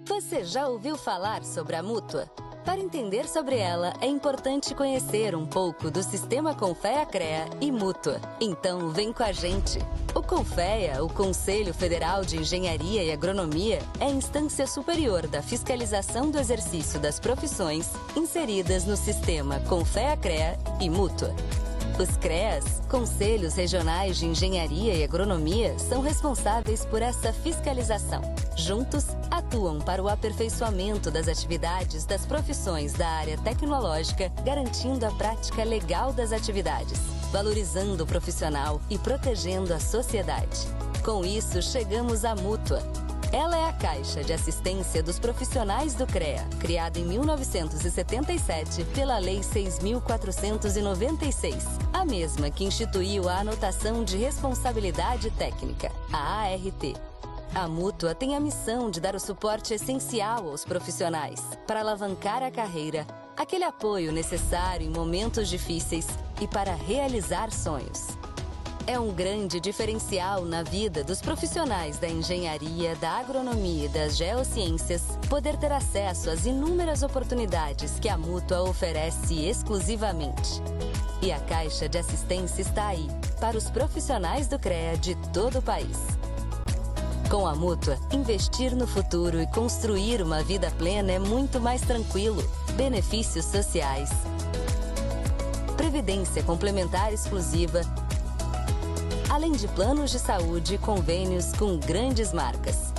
Você já ouviu falar sobre a Mútua? Para entender sobre ela, é importante conhecer um pouco do Sistema Confea-CREA e Mútua. Então, vem com a gente! O CONFEA, o Conselho Federal de Engenharia e Agronomia, é a instância superior da fiscalização do exercício das profissões inseridas no Sistema Confea-CREA e Mútua. Os CREAs, Conselhos Regionais de Engenharia e Agronomia, são responsáveis por essa fiscalização. Juntos, atuam para o aperfeiçoamento das atividades das profissões da área tecnológica, garantindo a prática legal das atividades, valorizando o profissional e protegendo a sociedade. Com isso, chegamos à Mútua. Ela é a Caixa de Assistência dos Profissionais do CREA, criada em 1977 pela Lei 6.496, a mesma que instituiu a Anotação de Responsabilidade Técnica, a ART. A Mútua tem a missão de dar o suporte essencial aos profissionais para alavancar a carreira, aquele apoio necessário em momentos difíceis e para realizar sonhos. É um grande diferencial na vida dos profissionais da engenharia, da agronomia e das geociências poder ter acesso às inúmeras oportunidades que a Mútua oferece exclusivamente. E a Caixa de Assistência está aí para os profissionais do CREA de todo o país. Com a Mútua, investir no futuro e construir uma vida plena é muito mais tranquilo. Benefícios sociais, previdência complementar exclusiva, além de planos de saúde e convênios com grandes marcas.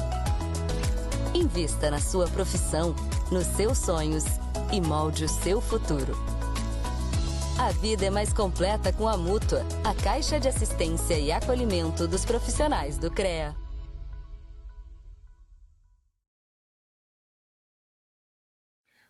Invista na sua profissão, nos seus sonhos e molde o seu futuro. A vida é mais completa com a Mútua, a Caixa de Assistência e Acolhimento dos Profissionais do CREA.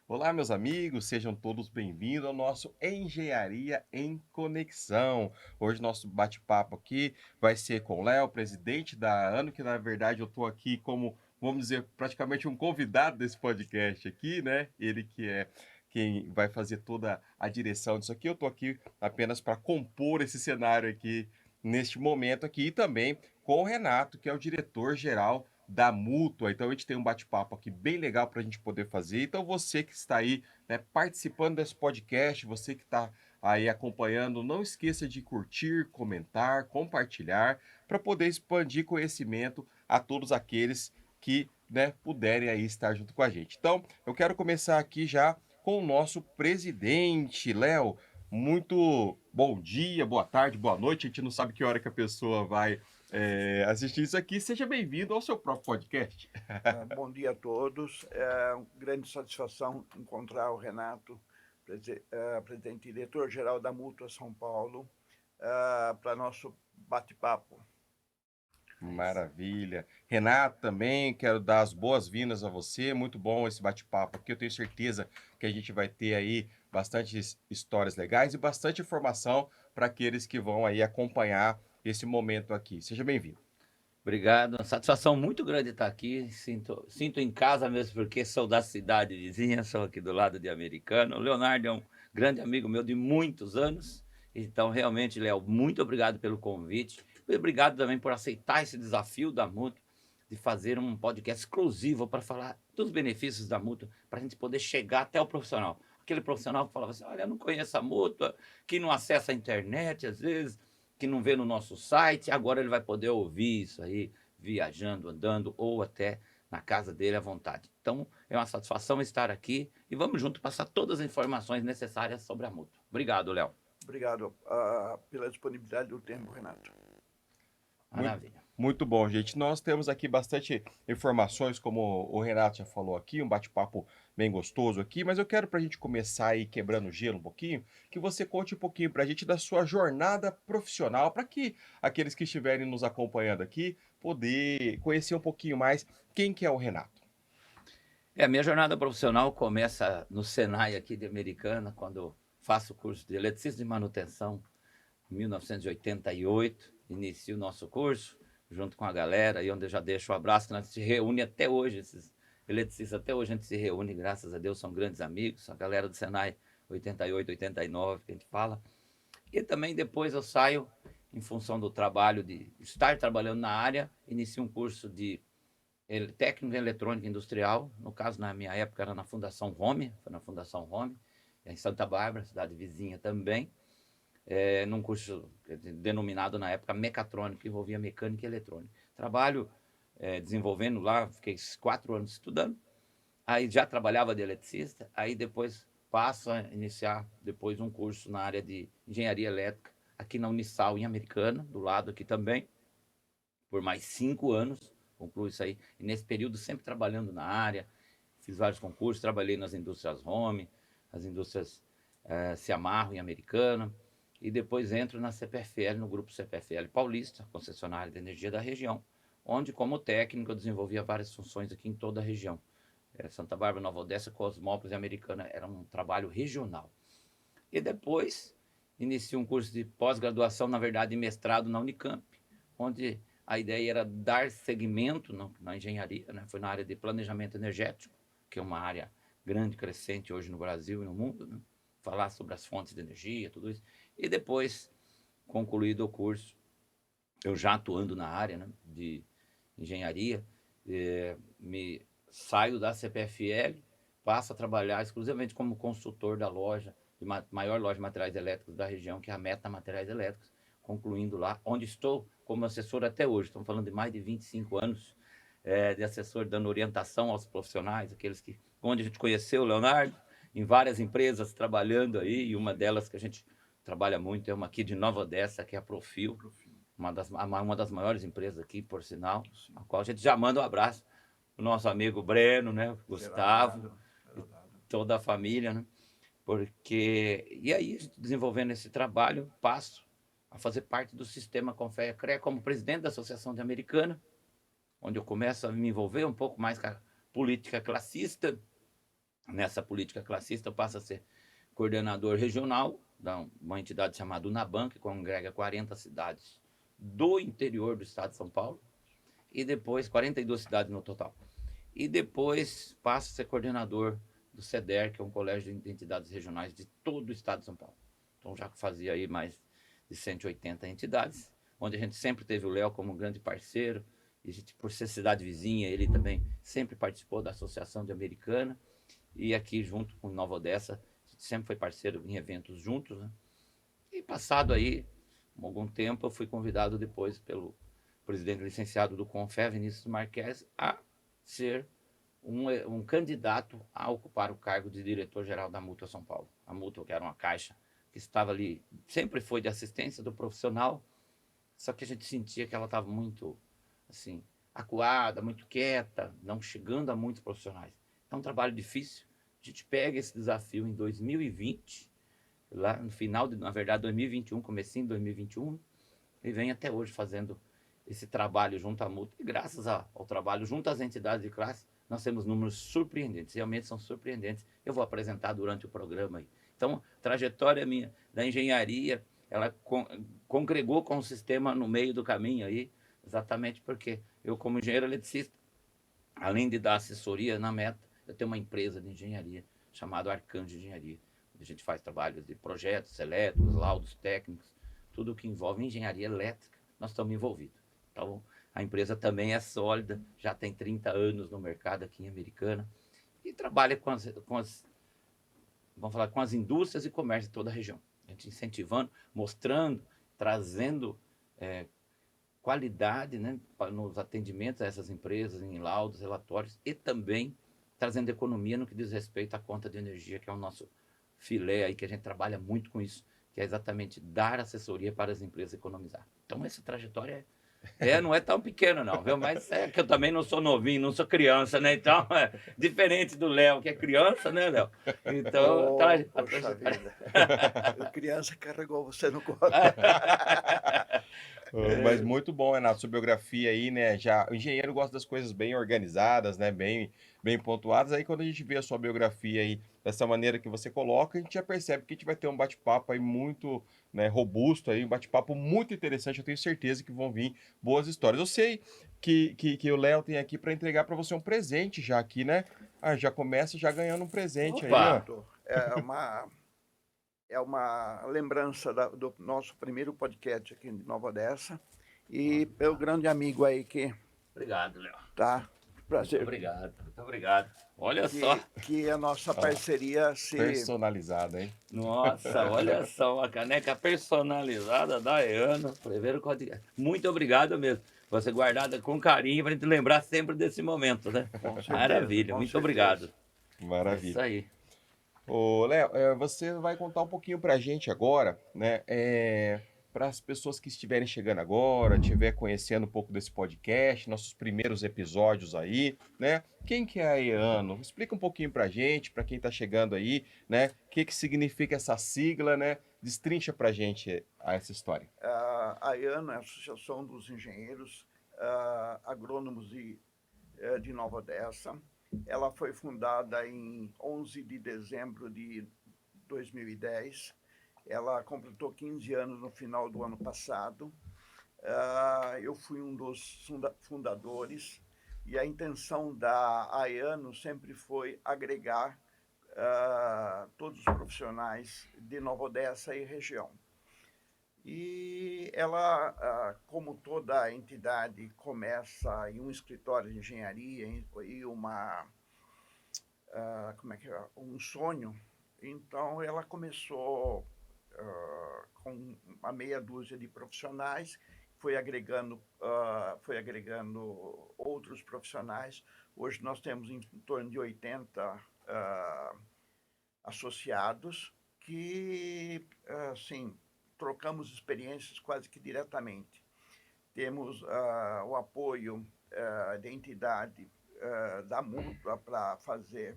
Olá, meus amigos, sejam todos bem-vindos ao nosso Engenharia em Conexão. Hoje nosso bate-papo aqui vai ser com o Léo, presidente da ANO, que na verdade eu estou aqui como, vamos dizer, praticamente um convidado desse podcast aqui, né? Ele que é quem vai fazer toda a direção disso aqui. Eu estou aqui apenas para compor esse cenário aqui, neste momento aqui, e também com o Renato, que é o diretor-geral da Mútua. Então a gente tem um bate-papo aqui bem legal para a gente poder fazer. Então você que está aí, né, participando desse podcast, você que está aí acompanhando, não esqueça de curtir, comentar, compartilhar, para poder expandir conhecimento a todos aqueles que, né, puderem aí estar junto com a gente. Então eu quero começar aqui já com o nosso presidente, Léo. Muito bom dia, boa tarde, boa noite. A gente não sabe que hora que a pessoa vai assistir isso aqui. Seja bem-vindo ao seu próprio podcast. Bom dia a todos. É uma grande satisfação encontrar o Renato, presidente e diretor-geral da Mútua São Paulo, para nosso bate-papo. Maravilha. Renato, também quero dar as boas-vindas a você. Muito bom esse bate-papo aqui. Eu tenho certeza que a gente vai ter aí bastante histórias legais e bastante informação para aqueles que vão aí acompanhar esse momento aqui. Seja bem-vindo. Obrigado, uma satisfação muito grande estar aqui, sinto em casa mesmo, porque sou da cidade vizinha, sou aqui do lado de Americana. O Leonardo é um grande amigo meu de muitos anos, então realmente, Léo, muito obrigado pelo convite, obrigado também por aceitar esse desafio da Mútua, de fazer um podcast exclusivo para falar dos benefícios da Mútua, para a gente poder chegar até o profissional. Aquele profissional que falava assim, olha, eu não conheço a Mútua, que não acessa a internet às vezes, que não vê no nosso site, agora ele vai poder ouvir isso aí, viajando, andando, ou até na casa dele à vontade. Então, é uma satisfação estar aqui e vamos junto passar todas as informações necessárias sobre a Mútua. Obrigado, Léo. Obrigado pela disponibilidade do tempo, Renato. Maravilha. Muito bom, gente. Nós temos aqui bastante informações, como o Renato já falou aqui, um bate-papo bem gostoso aqui, mas eu quero para a gente começar aí quebrando o gelo um pouquinho, que você conte um pouquinho para a gente da sua jornada profissional, para que aqueles que estiverem nos acompanhando aqui poder conhecer um pouquinho mais quem que é o Renato. A minha jornada profissional começa no Senai aqui de Americana, quando faço o curso de eletricista de manutenção, em 1988, inicio o nosso curso, junto com a galera, e onde eu já deixo um abraço, que nós se reúne até hoje, esses eletricistas, até hoje a gente se reúne, graças a Deus, são grandes amigos, a galera do Senai 88, 89, que a gente fala. E também depois eu saio, em função do trabalho de estar trabalhando na área, inicio um curso de técnico em eletrônica industrial, no caso, na minha época, era na Fundação Home, foi na Fundação Home, em Santa Bárbara, cidade vizinha também, num curso denominado na época mecatrônica, que envolvia mecânica e eletrônica. Trabalho desenvolvendo lá, fiquei 4 anos estudando, aí já trabalhava de eletricista, aí depois passo a iniciar depois um curso na área de engenharia elétrica, aqui na Unisal, em Americana, do lado aqui também, por mais 5 anos, concluo isso aí. E nesse período sempre trabalhando na área, fiz vários concursos, trabalhei nas indústrias Home, as indústrias Ciamarro em Americana, e depois entro na CPFL, no grupo CPFL Paulista, concessionária de energia da região, onde como técnico eu desenvolvia várias funções aqui em toda a região. Santa Bárbara, Nova Odessa, Cosmópolis e Americana, era um trabalho regional. E depois iniciei um curso de pós-graduação, na verdade, mestrado na Unicamp, onde a ideia era dar segmento na engenharia, né? Foi na área de planejamento energético, que é uma área grande, crescente hoje no Brasil e no mundo, né? Falar sobre as fontes de energia, tudo isso. E depois, concluído o curso, eu já atuando na área, né, de engenharia, me saio da CPFL, passo a trabalhar exclusivamente como consultor da loja, maior loja de materiais elétricos da região, que é a Meta Materiais Elétricos, concluindo lá, onde estou como assessor até hoje. Estamos falando de mais de 25 anos de assessor, dando orientação aos profissionais, aqueles que, onde a gente conheceu o Leonardo, em várias empresas trabalhando aí, e uma delas que a gente trabalha muito é uma aqui de Nova Odessa, que é a Profil, uma das maiores empresas aqui, por sinal, a qual a gente já manda um abraço o nosso amigo Breno, né, Gustavo, toda a família, né? Porque, e aí, desenvolvendo esse trabalho, passo a fazer parte do sistema Confea-CREA como presidente da Associação de Americana, onde eu começo a me envolver um pouco mais com a política classista. Nessa política classista, eu passo a ser coordenador regional de uma entidade chamada Unaban, que congrega 40 cidades do interior do estado de São Paulo, e depois 42 cidades no total. E depois passo a ser coordenador do CEDER, que é um colégio de entidades regionais de todo o estado de São Paulo. Então já fazia aí mais de 180 entidades, onde a gente sempre teve o Léo como um grande parceiro, e a gente, por ser cidade vizinha, ele também sempre participou da Associação de Americana, e aqui junto com Nova Odessa, a gente sempre foi parceiro em eventos juntos, né? E passado aí algum tempo, eu fui convidado depois pelo presidente licenciado do Confea, Vinícius Marques, a ser um candidato a ocupar o cargo de diretor-geral da Mútua São Paulo. A Mútua, que era uma caixa que estava ali, sempre foi de assistência do profissional, só que a gente sentia que ela estava muito, assim, acuada, muito quieta, não chegando a muitos profissionais. É um trabalho difícil. A gente pega esse desafio em 2020, lá no final, na verdade, 2021, comecinho de 2021, e vem até hoje fazendo esse trabalho junto à Mútua. E graças ao trabalho junto às entidades de classe, nós temos números surpreendentes, realmente são surpreendentes. Eu vou apresentar durante o programa aí. Então, a trajetória minha da engenharia, ela congregou com o sistema no meio do caminho aí, exatamente porque eu, como engenheiro eletricista, além de dar assessoria na Meta, eu tenho uma empresa de engenharia chamada Arcanjo Engenharia, onde a gente faz trabalhos de projetos elétricos, laudos técnicos, tudo que envolve engenharia elétrica, nós estamos envolvidos. Então, a empresa também é sólida, já tem 30 anos no mercado aqui em Americana, e trabalha com as indústrias e comércio de toda a região. A gente incentivando, mostrando, trazendo qualidade, né, nos atendimentos a essas empresas, em laudos, relatórios, e também trazendo economia no que diz respeito à conta de energia, que é o nosso filé aí, que a gente trabalha muito com isso, que é exatamente dar assessoria para as empresas economizar. Então, essa trajetória não é tão pequena, não, viu? Mas é que eu também não sou novinho, não sou criança, né? Então, diferente do Léo, que é criança, né, Léo? Então, poxa vida. A criança carregou você no colo. Mas muito bom, Renato, sua biografia aí, né? Já, o engenheiro gosta das coisas bem organizadas, né? Bem pontuadas. Aí quando a gente vê a sua biografia aí dessa maneira que você coloca, a gente já percebe que a gente vai ter um bate-papo aí muito, né, robusto aí, um bate-papo muito interessante. Eu tenho certeza que vão vir boas histórias. Eu sei que o Léo tem aqui para entregar para você um presente já aqui, né? Ah, já começa já ganhando um presente. Opa! Aí, ó. É uma lembrança do nosso primeiro podcast aqui em Nova Odessa. E meu grande amigo aí que Obrigado, Léo. tá Prazer. Muito obrigado, muito obrigado. Olha que, só. que a nossa parceria se... Personalizada, hein? Nossa, olha só, uma caneca personalizada da Ayano. Primeiro código. Muito obrigado mesmo. Você guardada com carinho para a gente lembrar sempre desse momento, né? Com certeza, Maravilha, com muito certeza. obrigado. É isso Maravilha. aí. Ô, Léo, você vai contar um pouquinho pra gente agora, né? Para as pessoas que estiverem chegando agora, estiver conhecendo um pouco desse podcast, nossos primeiros episódios aí, né? Quem que é a Ayano? Explica um pouquinho pra gente, pra quem tá chegando aí, né? O que que significa essa sigla, né? Destrincha pra gente essa história. A Ayano é a Associação dos Engenheiros Agrônomos de Nova Odessa. Ela foi fundada em 11 de dezembro de 2010. Ela completou 15 anos no final do ano passado. Eu fui um dos fundadores e a intenção da Ayano sempre foi agregar todos os profissionais de Nova Odessa e região. E ela, como toda entidade, começa em um escritório de engenharia e um sonho. Então, ela começou com uma meia dúzia de profissionais, foi agregando outros profissionais. Hoje nós temos em torno de 80 associados que, assim, trocamos experiências quase que diretamente. Temos o apoio da entidade da Mútua para fazer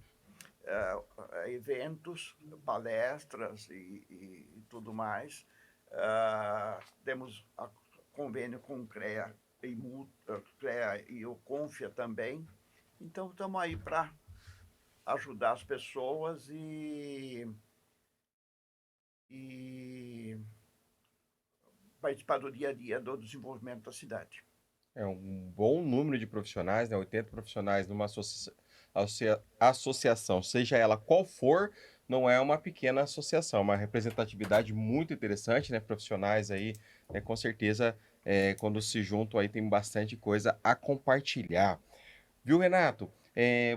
eventos, palestras e tudo mais. Temos convênio com o CREA e o CONFIA também. Então, estamos aí para ajudar as pessoas e participar do dia a dia do desenvolvimento da cidade. É um bom número de profissionais, né? 80 profissionais numa associação, seja ela qual for, não é uma pequena associação, uma representatividade muito interessante, né? Profissionais aí, né? Com certeza, quando se juntam aí tem bastante coisa a compartilhar. Viu, Renato?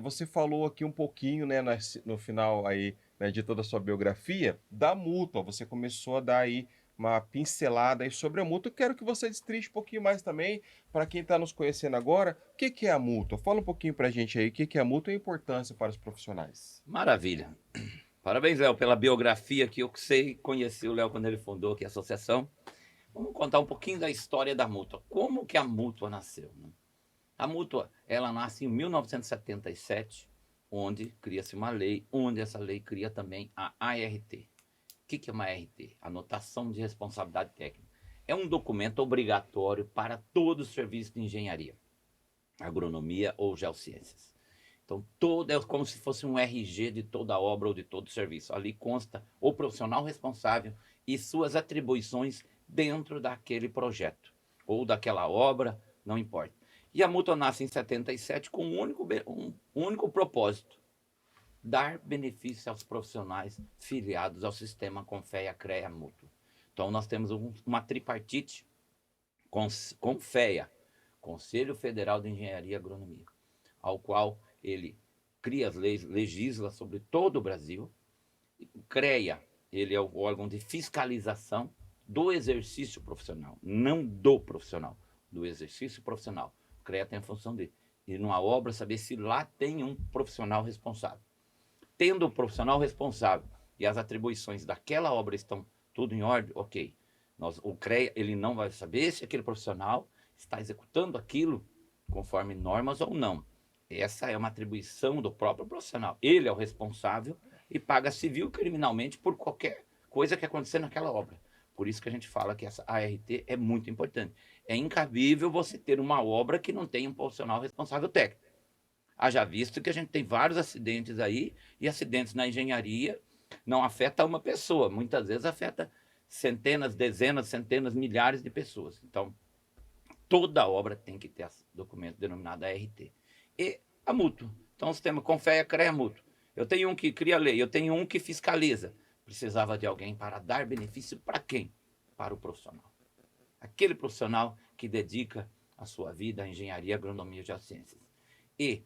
Você falou aqui um pouquinho, né, no final aí, né, de toda a sua biografia, da Mútua. Você começou a dar aí uma pincelada aí sobre a Mútua. Eu quero que você destrinche um pouquinho mais também, para quem está nos conhecendo agora, o que que é a Mútua? Fala um pouquinho para a gente aí, o que que é a Mútua e a importância para os profissionais. Maravilha. Parabéns, Léo, pela biografia que eu sei, conheci o Léo quando ele fundou aqui a associação. Vamos contar um pouquinho da história da Mútua. Como que a Mútua nasceu, né? A Mútua, ela nasce em 1977, onde cria-se uma lei, onde essa lei cria também a ART. O que é uma ART? Anotação de Responsabilidade Técnica. É um documento obrigatório para todo o serviço de engenharia, agronomia ou geociências. Então, todo é como se fosse um RG de toda a obra ou de todo o serviço. Ali consta o profissional responsável e suas atribuições dentro daquele projeto ou daquela obra, não importa. E a Mútua nasce em 77 com um único propósito: dar benefício aos profissionais filiados ao sistema Confea, CREA, Mútua. Então, nós temos uma tripartite Confea, Conselho Federal de Engenharia e Agronomia, ao qual ele cria as leis, legisla sobre todo o Brasil. O CREA, ele é o órgão de fiscalização do exercício profissional, não do profissional, do exercício profissional. O CREA tem a função de ir numa obra, saber se lá tem um profissional responsável. Tendo o profissional responsável e as atribuições daquela obra estão tudo em ordem, ok. O CREA, ele não vai saber se aquele profissional está executando aquilo conforme normas ou não. Essa é uma atribuição do próprio profissional. Ele é o responsável e paga civil e criminalmente por qualquer coisa que acontecer naquela obra. Por isso que a gente fala que essa ART é muito importante. É incabível você ter uma obra que não tenha um profissional responsável técnico. Haja visto que a gente tem vários acidentes aí, e acidentes na engenharia não afeta uma pessoa, muitas vezes afeta centenas, dezenas, centenas, milhares de pessoas. Então, toda obra tem que ter esse documento denominado ART. E a Mútua. Então, o sistema Confea, CREA, Mútua. Eu tenho um que cria lei, eu tenho um que fiscaliza. Precisava de alguém para dar benefício para quem? Para o profissional. Aquele profissional que dedica a sua vida à engenharia, agronomia e geociências. E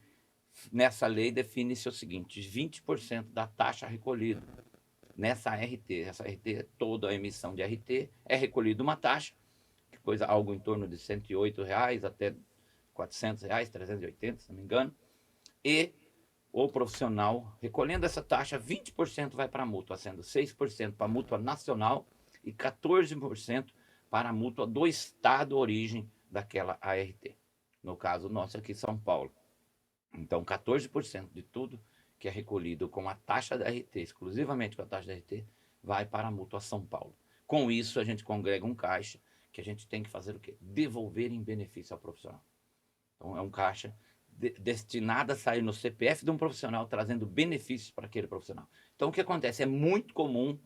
nessa lei define-se o seguinte: 20% da taxa recolhida nessa RT, essa RT, toda a emissão de RT, é recolhida uma taxa, que coisa algo em torno de R$ 108 até R$ 400, 380, se não me engano, e o profissional, recolhendo essa taxa, 20% vai para a mútua, sendo 6% para a mútua nacional e 14% para a mútua do estado de origem daquela ART. No caso nosso aqui, São Paulo. Então, 14% de tudo que é recolhido com a taxa da RT, exclusivamente com a taxa da RT, vai para a mútua São Paulo. Com isso, a gente congrega um caixa que a gente tem que fazer o quê? Devolver em benefício ao profissional. Então, é um caixa destinado a sair no CPF de um profissional, trazendo benefícios para aquele profissional. Então, o que acontece? É muito comum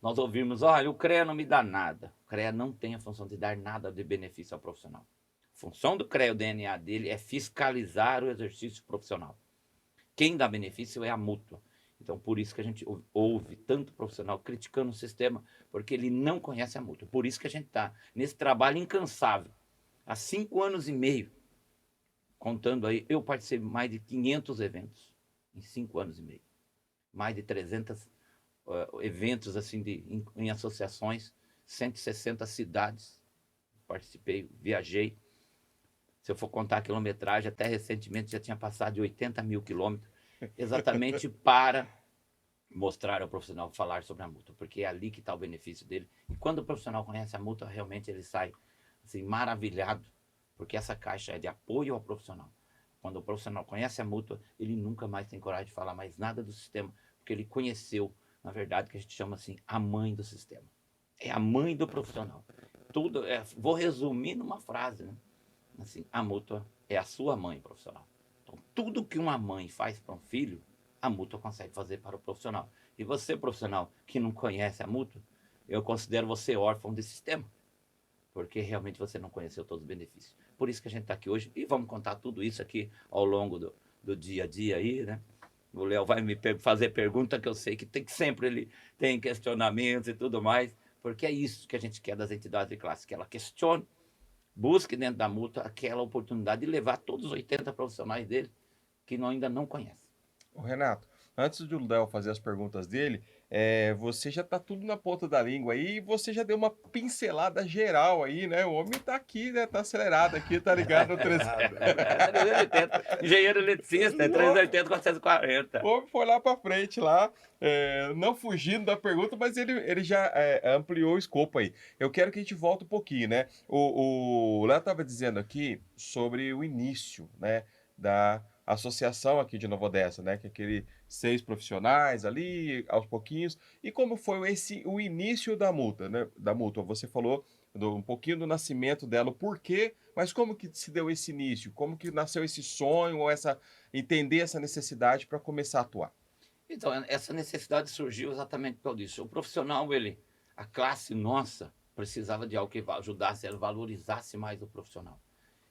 nós ouvirmos: olha, o CREA não me dá nada. O CREA não tem a função de dar nada de benefício ao profissional. A função do CREA, o DNA dele, é fiscalizar o exercício profissional. Quem dá benefício é a mútua. Então, por isso que a gente ouve tanto profissional criticando o sistema, porque ele não conhece a mútua. Por isso que a gente está nesse trabalho incansável. Há 5 anos e meio, contando aí, eu participei de mais de 500 eventos em 5 anos e meio. Mais de 300 eventos assim em associações, 160 cidades. Participei, viajei. Se eu for contar a quilometragem, até recentemente já tinha passado de 80 mil quilômetros, exatamente para mostrar ao profissional, falar sobre a mútua, porque é ali que está o benefício dele. E quando o profissional conhece a mútua, realmente ele sai assim, maravilhado, porque essa caixa é de apoio ao profissional. Quando o profissional conhece a mútua, ele nunca mais tem coragem de falar mais nada do sistema, porque ele conheceu, na verdade, que a gente chama assim, a mãe do sistema. É a mãe do profissional. Tudo, vou resumir numa frase, né? Assim, a mútua é a sua mãe profissional. Então, tudo que uma mãe faz para um filho, a mútua consegue fazer para o profissional. E você, profissional, que não conhece a mútua, eu considero você órfão desse sistema, porque realmente você não conheceu todos os benefícios. Por isso que a gente está aqui hoje, e vamos contar tudo isso aqui ao longo do dia a dia aí, né? O Léo vai me fazer pergunta que eu sei que sempre ele tem questionamentos e tudo mais, porque é isso que a gente quer das entidades de classe, que ela questione, busque dentro da mútua aquela oportunidade de levar todos os 80 profissionais dele que ainda não conhecem. Ô, Renato, antes do Léo fazer as perguntas dele, você já tá tudo na ponta da língua aí, e você já deu uma pincelada geral aí, né? O homem tá aqui, né? Tá acelerado aqui, tá ligado no 300. 380. Engenheiro eletricista, 380, 440. O homem foi lá pra frente, lá, não fugindo da pergunta, mas ele já ampliou o escopo aí. Eu quero que a gente volte um pouquinho, né? O Léo tava dizendo aqui sobre o início, né? Da associação aqui de Nova Odessa, né? Que é aquele 6 profissionais ali, aos pouquinhos. E como foi o início da mútua, né? Da mútua. Você falou um pouquinho do nascimento dela, o porquê, mas como que se deu esse início? Como que nasceu esse sonho ou entender essa necessidade para começar a atuar? Então, essa necessidade surgiu exatamente por isso. O profissional, a classe nossa, precisava de algo que ajudasse, valorizasse mais o profissional.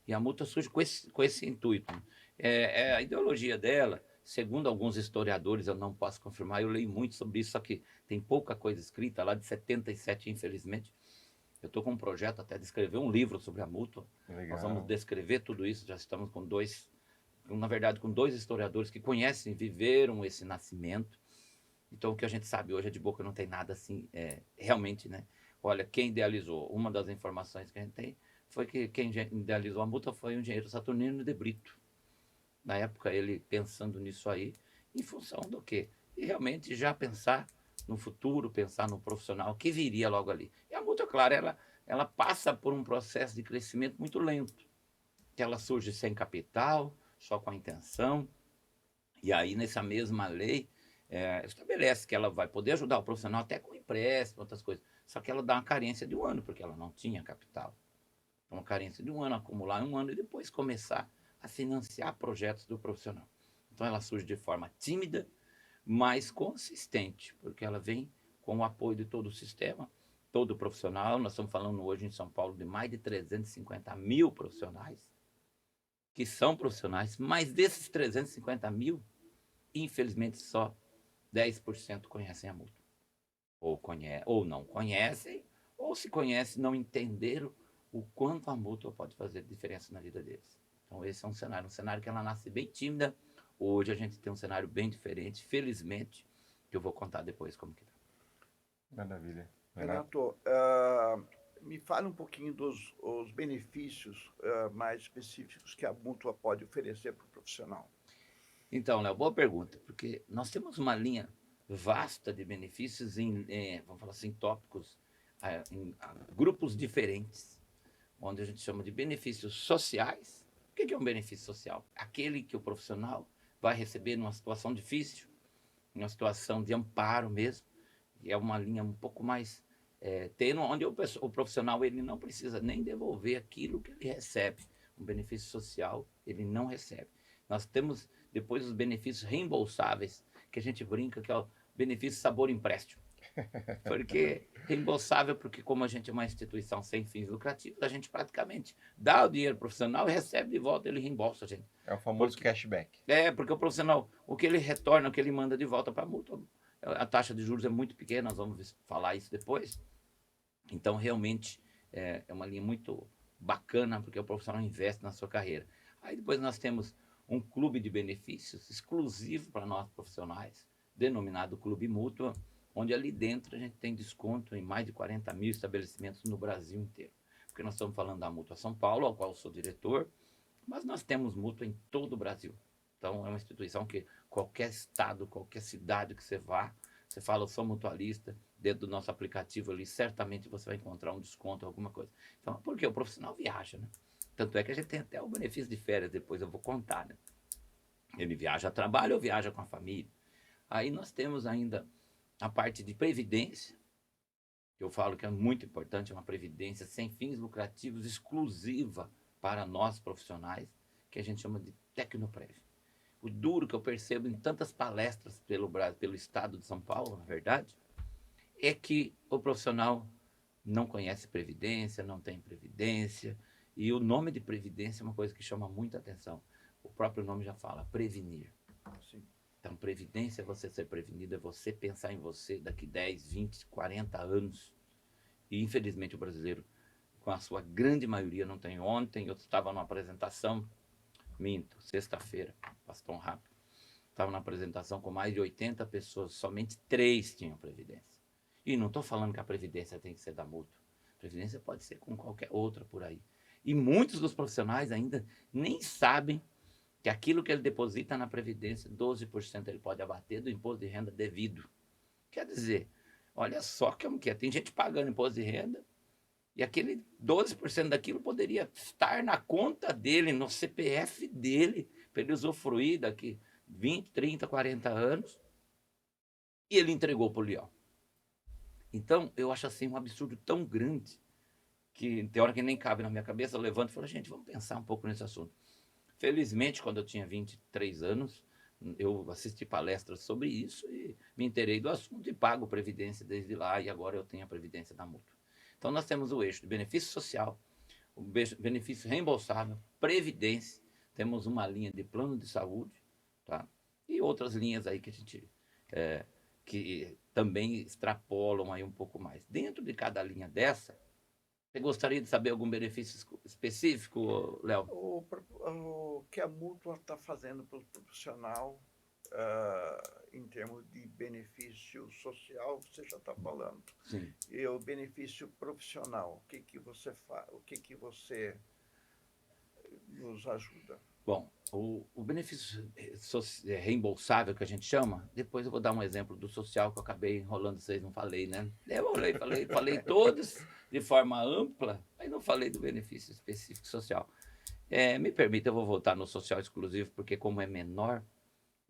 E a mútua surge com esse intuito. A ideologia dela, segundo alguns historiadores, eu não posso confirmar, eu leio muito sobre isso, só que tem pouca coisa escrita, lá de 77, infelizmente. Eu estou com um projeto até de escrever um livro sobre a mútua. Legal. Nós vamos descrever tudo isso, já estamos com com dois historiadores que conhecem, viveram esse nascimento. Então, o que a gente sabe hoje é de boca, não tem nada assim, realmente, né? Olha, quem idealizou, uma das informações que a gente tem, foi que quem idealizou a mútua foi o engenheiro Saturnino de Brito. Na época, ele pensando nisso aí, em função do quê? E realmente já pensar no futuro, pensar no profissional que viria logo ali. E a mútua, claro, ela passa por um processo de crescimento muito lento, que ela surge sem capital, só com a intenção, e aí nessa mesma lei estabelece que ela vai poder ajudar o profissional até com empréstimo, outras coisas, só que ela dá uma carência de 1 ano, porque ela não tinha capital. Uma carência de 1 ano, acumular 1 ano e depois começar a financiar projetos do profissional. Então ela surge de forma tímida, mas consistente, porque ela vem com o apoio de todo o sistema, todo profissional. Nós estamos falando hoje em São Paulo de mais de 350 mil profissionais, que são profissionais, mas desses 350 mil, infelizmente só 10% conhecem a mútua. Ou não conhecem, ou se conhecem, não entenderam o quanto a mútua pode fazer diferença na vida deles. Então esse é um cenário que ela nasce bem tímida. Hoje a gente tem um cenário bem diferente, felizmente, que eu vou contar depois como que tá. Maravilha. Renato, me fale um pouquinho dos os benefícios mais específicos que a mútua pode oferecer para o profissional. Então, Léo, boa pergunta, porque nós temos uma linha vasta de benefícios vamos falar assim, tópicos, em grupos diferentes, onde a gente chama de benefícios sociais. O que é um benefício social? Aquele que o profissional vai receber numa situação difícil, numa situação de amparo mesmo, e é uma linha um pouco mais onde o profissional ele não precisa nem devolver aquilo que ele recebe. Um benefício social ele não recebe. Nós temos depois os benefícios reembolsáveis, que a gente brinca que é o benefício sabor empréstimo. Porque reembolsável, porque como a gente é uma instituição sem fins lucrativos, a gente praticamente dá o dinheiro profissional e recebe de volta, ele reembolsa a gente. É o famoso cashback. Porque o profissional, o que ele retorna, o que ele manda de volta para a mútua, a taxa de juros é muito pequena, nós vamos falar isso depois. Então, realmente, é uma linha muito bacana, porque o profissional investe na sua carreira. Aí depois nós temos um clube de benefícios exclusivo para nós profissionais, denominado Clube Mútua, onde ali dentro a gente tem desconto em mais de 40 mil estabelecimentos no Brasil inteiro. Porque nós estamos falando da Mútua São Paulo, ao qual eu sou diretor, mas nós temos mútua em todo o Brasil. Então, é uma instituição que qualquer estado, qualquer cidade que você vá, você fala, eu sou mutualista, dentro do nosso aplicativo ali, certamente você vai encontrar um desconto, alguma coisa. Então, porque o profissional viaja, né? Tanto é que a gente tem até o benefício de férias, depois eu vou contar, né? Ele viaja a trabalho ou viaja com a família. Aí nós temos ainda a parte de previdência, que eu falo que é muito importante, uma previdência sem fins lucrativos, exclusiva para nós profissionais, que a gente chama de Tecnoprev. O duro que eu percebo em tantas palestras pelo estado de São Paulo, na verdade, é que o profissional não conhece previdência, não tem previdência, e o nome de previdência é uma coisa que chama muita atenção. O próprio nome já fala, prevenir. Sim. Então, previdência é você ser prevenido, é você pensar em você daqui 10, 20, 40 anos. E, infelizmente, o brasileiro, com a sua grande maioria, não tem. Ontem eu estava numa apresentação, sexta-feira, passou tão rápido, estava numa apresentação com mais de 80 pessoas, somente 3 tinham previdência. E não estou falando que a previdência tem que ser da mútua. A previdência pode ser com qualquer outra por aí. E muitos dos profissionais ainda nem sabem que aquilo que ele deposita na previdência, 12% ele pode abater do imposto de renda devido. Quer dizer, olha só como que é. Tem gente pagando imposto de renda e aquele 12% daquilo poderia estar na conta dele, no CPF dele, para ele usufruir daqui 20, 30, 40 anos, e ele entregou para o leão. Então, eu acho assim um absurdo tão grande que tem hora que nem cabe na minha cabeça, eu levanto e falo, gente, vamos pensar um pouco nesse assunto. Felizmente, quando eu tinha 23 anos, eu assisti palestras sobre isso e me inteirei do assunto e pago previdência desde lá, e agora eu tenho a previdência da mútua. Então, nós temos o eixo de benefício social, o benefício reembolsável, previdência, temos uma linha de plano de saúde, tá? E outras linhas aí que a gente que também extrapolam aí um pouco mais. Dentro de cada linha dessa, você gostaria de saber algum benefício específico, Léo? O que a mútua está fazendo para o profissional em termos de benefício social, você já está falando. Sim. E o benefício profissional, o que você faz, o que você nos ajuda? Bom, o benefício reembolsável que a gente chama, depois eu vou dar um exemplo do social que eu acabei enrolando, vocês não falei, né? Eu falei todos de forma ampla, mas não falei do benefício específico social. Me permita, eu vou voltar no social exclusivo, porque como é menor,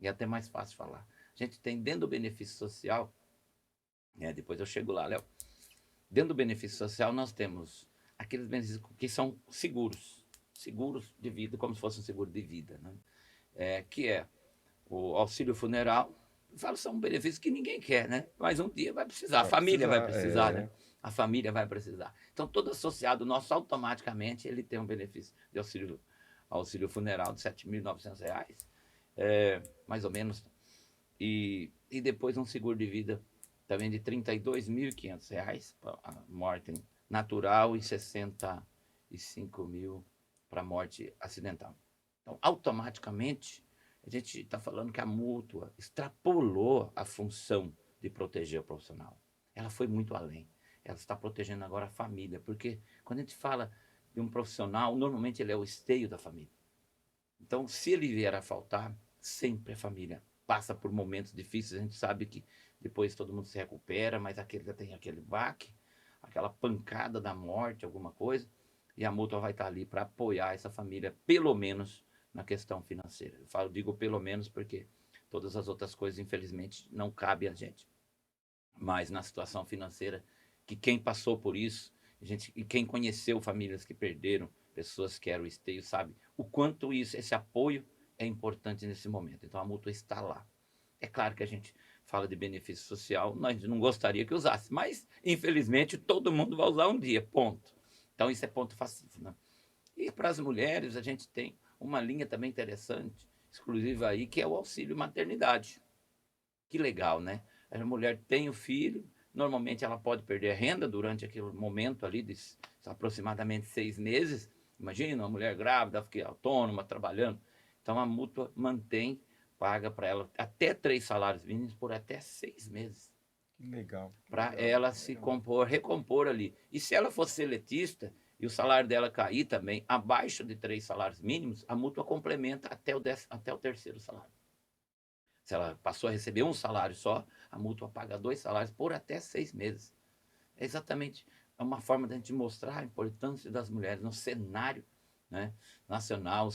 é até mais fácil falar. A gente tem dentro do benefício social, depois eu chego lá, Léo. Dentro do benefício social nós temos aqueles benefícios que são seguros de vida, como se fosse um seguro de vida, né? Que é o auxílio funeral. Eu falo, são benefícios que ninguém quer, né? Mas um dia vai precisar, a família vai precisar, né? A família vai precisar. Então, todo associado nosso, automaticamente, ele tem um benefício de auxílio funeral de R$ 7.900, mais ou menos. E depois um seguro de vida também de R$ 32.500 para a morte natural e R$ 65.000 para morte acidental. Então, automaticamente, a gente está falando que a mútua extrapolou a função de proteger o profissional. Ela foi muito além. Ela está protegendo agora a família, porque quando a gente fala de um profissional, normalmente ele é o esteio da família. Então, se ele vier a faltar, sempre a família passa por momentos difíceis. A gente sabe que depois todo mundo se recupera, mas tem aquele baque, aquela pancada da morte, alguma coisa, e a mútua vai estar ali para apoiar essa família, pelo menos na questão financeira. Digo pelo menos porque todas as outras coisas, infelizmente, não cabem a gente. Mas na situação financeira, que quem passou por isso, e quem conheceu famílias que perderam pessoas que eram esteio, sabe o quanto esse apoio é importante nesse momento. Então a mútua está lá. É claro que a gente fala de benefício social, nós não gostaria que usasse, mas infelizmente todo mundo vai usar um dia, ponto. Então isso é ponto pacífico, né? E para as mulheres a gente tem uma linha também interessante, exclusiva aí, que é o auxílio maternidade. Que legal, né? A mulher tem o filho, normalmente ela pode perder a renda durante aquele momento ali de aproximadamente 6 meses. Imagina, uma mulher grávida, fica autônoma, trabalhando. Então a mútua mantém, paga para ela até 3 salários mínimos por até 6 meses. Que legal. Para ela se recompor ali. E se ela for seletista e o salário dela cair também abaixo de 3 salários mínimos, a mútua complementa até o 3º salário. Se ela passou a receber um salário só, a mútua paga 2 salários por até 6 meses. É exatamente uma forma de a gente mostrar a importância das mulheres no cenário, né, nacional,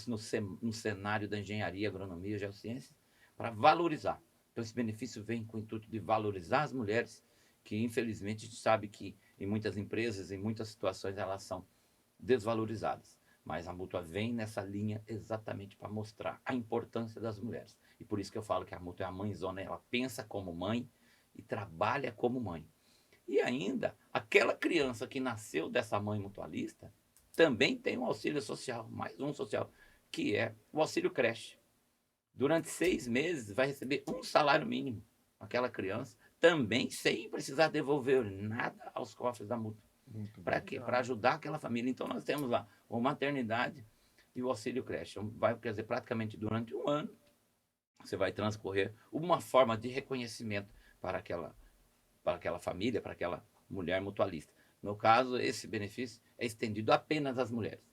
no cenário da engenharia, agronomia, geociências, para valorizar. Então, esse benefício vem com o intuito de valorizar as mulheres, que infelizmente a gente sabe que em muitas empresas, em muitas situações, elas são desvalorizadas. Mas a mútua vem nessa linha exatamente para mostrar a importância das mulheres. E por isso que eu falo que a mútua é a mãezona, ela pensa como mãe e trabalha como mãe. E ainda, aquela criança que nasceu dessa mãe mutualista também tem um auxílio social, mais um social, que é o auxílio creche. Durante 6 meses vai receber um salário mínimo, aquela criança, também sem precisar devolver nada aos cofres da mútua. Para quê? Para ajudar aquela família. Então nós temos lá a maternidade e o auxílio creche. Quer dizer, praticamente durante um ano, você vai transcorrer uma forma de reconhecimento para aquela família, para aquela mulher mutualista. No caso, esse benefício é estendido apenas às mulheres.